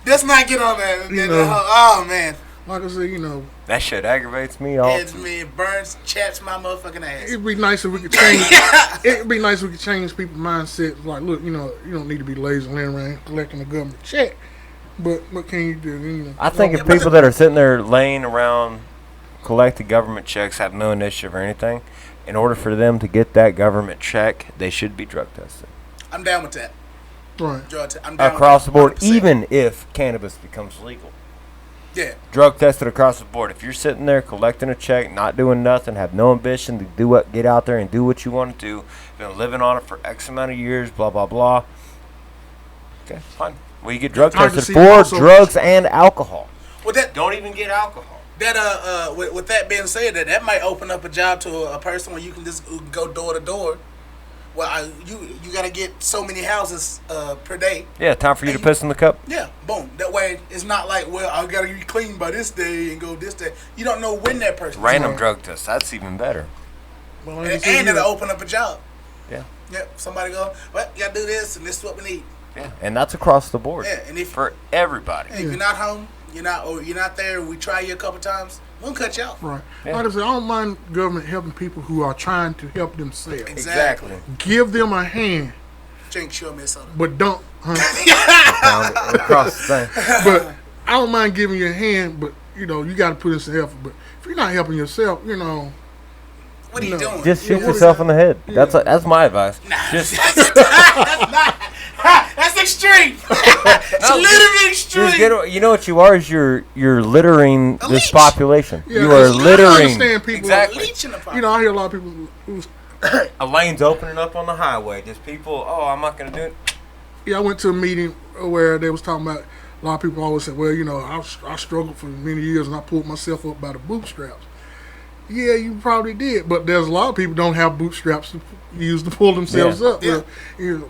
Speaker 2: Let's not get on that. Oh, man.
Speaker 1: Like I said,
Speaker 4: that shit aggravates me all.
Speaker 2: It burns, chaps my motherfucking ass.
Speaker 1: It'd be nice if we could change. It'd be nice if we could change people's mindsets. Like, look, you don't need to be lazy and laying around collecting a government check. But what can you do?
Speaker 4: I think if people that are sitting there laying around collecting government checks have no initiative or anything, in order for them to get that government check, they should be drug tested.
Speaker 2: I'm down with that.
Speaker 1: Right.
Speaker 2: I'm down
Speaker 4: across the board,
Speaker 2: 100%.
Speaker 4: Even if cannabis becomes legal.
Speaker 2: Yeah.
Speaker 4: Drug tested across the board. If you're sitting there collecting a check, not doing nothing, have no ambition to get out there and do what you want to do, been living on it for X amount of years, blah, blah, blah. Okay, fine. Well, you get drug tested for drugs and alcohol.
Speaker 2: Well,
Speaker 3: don't even get alcohol.
Speaker 2: With that being said, that might open up a job to a person where you can just go door to door. Well, you gotta get so many houses per day.
Speaker 4: Yeah, time for you to piss in the cup.
Speaker 2: Yeah, boom. That way, it's not like, well, I gotta be clean by this day and go this day. You don't know when that person.
Speaker 4: Random drug test. That's even better.
Speaker 2: Well, and it'll open up a job.
Speaker 4: Yeah.
Speaker 2: Yep. Somebody go, well, you gotta do this, and this is what we need.
Speaker 4: Yeah, and that's across the board.
Speaker 2: Yeah, and
Speaker 4: for everybody.
Speaker 2: And if you're not home, you're not there. We try you a couple times. We'll cut you out.
Speaker 1: Right. Yeah. Like I said, I don't mind government helping people who are trying to help themselves.
Speaker 2: Exactly.
Speaker 1: Give them a hand.
Speaker 2: Drink sure, Minnesota.
Speaker 1: But don't.
Speaker 4: Across the thing.
Speaker 1: But I don't mind giving you a hand, but you got to put in some effort. But if you're not helping yourself,
Speaker 2: what are you doing?
Speaker 4: Just shoot yourself in the head. Yeah. That's my advice.
Speaker 2: Nah, that's extreme. It's literally extreme.
Speaker 4: You know what you are is you're littering this population.
Speaker 1: Yeah,
Speaker 4: you are littering.
Speaker 1: I understand people.
Speaker 2: Exactly.
Speaker 1: I hear a lot of people who's
Speaker 3: a lane's opening up on the highway. There's people. Oh, I'm not gonna do it.
Speaker 1: Yeah, I went to a meeting where they was talking about. A lot of people always say, "Well, I struggled for many years and I pulled myself up by the bootstraps." Yeah, you probably did, but there's a lot of people don't have bootstraps to use to pull themselves up.
Speaker 2: Yeah.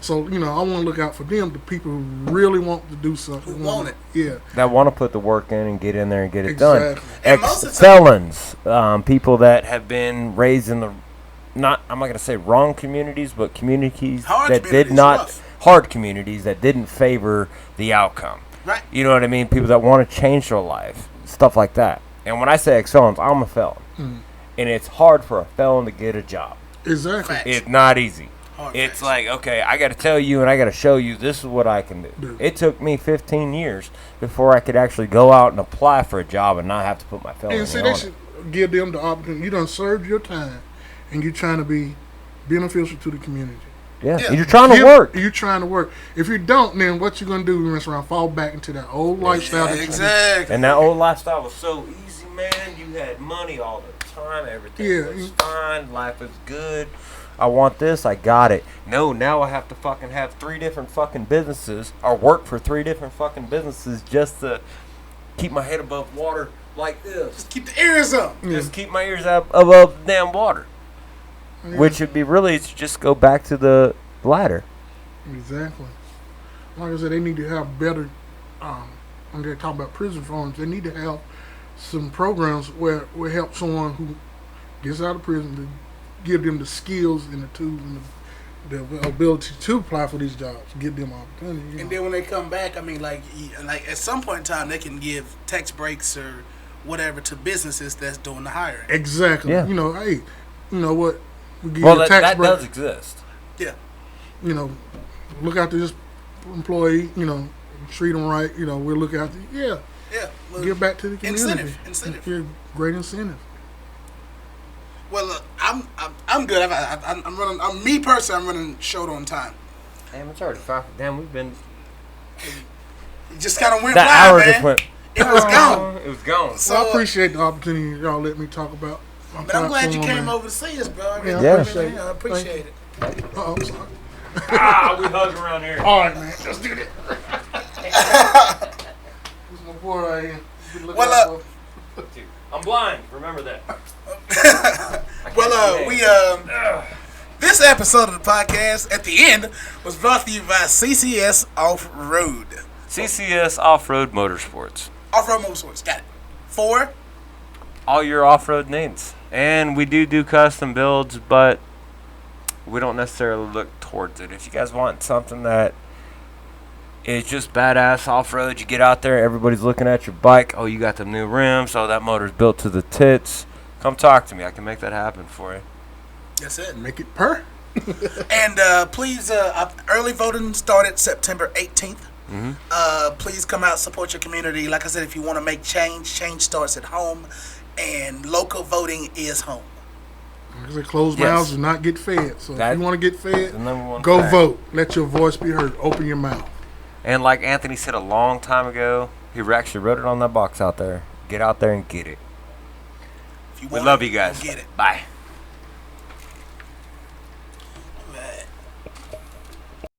Speaker 1: So I want to look out for them, the people who really want to do something.
Speaker 2: Who want it.
Speaker 1: Yeah.
Speaker 4: That want to put the work in and get in there and get it
Speaker 1: Exactly.
Speaker 4: done. Ex-felons, people that have been raised in I'm not going to say wrong communities, but communities hard communities that didn't favor the outcome.
Speaker 2: Right.
Speaker 4: You know what I mean? People that want to change their life, stuff like that. And when I say ex-felons, I'm a felon. And it's hard for a felon to get a job.
Speaker 1: Exactly.
Speaker 4: It's not easy.
Speaker 2: It's
Speaker 4: like, okay, I got to tell you and I got to show you this is what I can do. It took me 15 years before I could actually go out and apply for a job and not have to put my felony on it.
Speaker 1: They should give them the opportunity. You done served your time and you're trying to be beneficial to the community.
Speaker 4: Yeah,
Speaker 2: Yeah.
Speaker 4: you're trying to work.
Speaker 1: You're trying to work. If you don't, then what you're gonna do? You mess around, fall back into that old lifestyle.
Speaker 2: Yeah,
Speaker 1: that you
Speaker 2: exactly.
Speaker 4: And that old lifestyle was so easy, man. You had money all the time. Everything was fine. Life was good. I want this. I got it. No, now I have to fucking have 3 different fucking businesses or work for 3 different fucking businesses just to keep my head above water like this.
Speaker 2: Just keep the ears up.
Speaker 4: Just keep my ears up above the damn water.
Speaker 1: Yeah.
Speaker 4: Which would be really to just go back to the ladder.
Speaker 1: Exactly. Like I said, they need to have better. When they're talking about prison reforms, they need to have some programs where help someone who gets out of prison to give them the skills and the tools and the ability to apply for these jobs, give them opportunity. You
Speaker 2: And
Speaker 1: know.
Speaker 2: then when they come back, I mean, like at some point in time, they can give tax breaks or whatever to businesses that's doing the hiring.
Speaker 1: Exactly.
Speaker 4: Yeah.
Speaker 1: You know, hey, you know what? We give
Speaker 4: Well,
Speaker 1: you a
Speaker 4: that,
Speaker 1: tax
Speaker 4: that
Speaker 1: break.
Speaker 4: does exist.
Speaker 2: Yeah.
Speaker 1: You know, look after this employee. You know, treat them right. You know, we'll look after. Yeah,
Speaker 2: Yeah. Well,
Speaker 1: give back to the community.
Speaker 2: Incentive.
Speaker 1: Yeah, great incentive.
Speaker 2: Well, look, I'm good. I'm running. Me personally, I'm running short on time.
Speaker 4: Damn, it's already 5. Damn, we've been.
Speaker 2: It just kind of went
Speaker 4: That
Speaker 2: by,
Speaker 4: hour
Speaker 2: man.
Speaker 4: just went.
Speaker 2: It was gone.
Speaker 4: It was gone.
Speaker 2: So,
Speaker 1: Well, I appreciate the opportunity y'all let me talk about.
Speaker 2: but I'm glad you came over to see us, bro. I really
Speaker 1: Yeah, I
Speaker 2: appreciate it. I
Speaker 1: appreciate
Speaker 2: appreciate it.
Speaker 1: Uh-oh, I'm sorry.
Speaker 3: We hug around here.
Speaker 1: All right, man. Let's do that. This is my boy right here. Good looking
Speaker 2: Well,
Speaker 1: out, boy.
Speaker 3: I'm blind. Remember that.
Speaker 2: Well, this episode of the podcast at the end was brought to you by CCS Off Road.
Speaker 4: CCS Off-Road Motorsports.
Speaker 2: Off Road Motorsports. Got it. 4.
Speaker 4: All your off-road needs. And we do custom builds, but we don't necessarily look towards it. If you guys want something that is just badass off-road, you get out there, everybody's looking at your bike. Oh, you got the new rims. Oh, that motor's built to the tits. Come talk to me. I can make that happen for you.
Speaker 2: That's it.
Speaker 1: Make it per.
Speaker 2: And please, early voting started September 18th. Please come out, support your community. Like I said, if you want to make change starts at home, and local voting is home.
Speaker 1: Like I said, closed
Speaker 4: Yes.
Speaker 1: mouths do not get fed. So
Speaker 4: That-
Speaker 1: if you want to get fed,
Speaker 4: The number one
Speaker 1: go
Speaker 4: fact.
Speaker 1: vote. Let your voice be heard. Open your mouth.
Speaker 4: And like Anthony said a long time ago, he actually wrote it on that box out there. Get out there and get it.
Speaker 2: If you
Speaker 4: We
Speaker 2: want
Speaker 4: love
Speaker 2: it,
Speaker 4: you guys.
Speaker 2: go get it.
Speaker 4: Bye.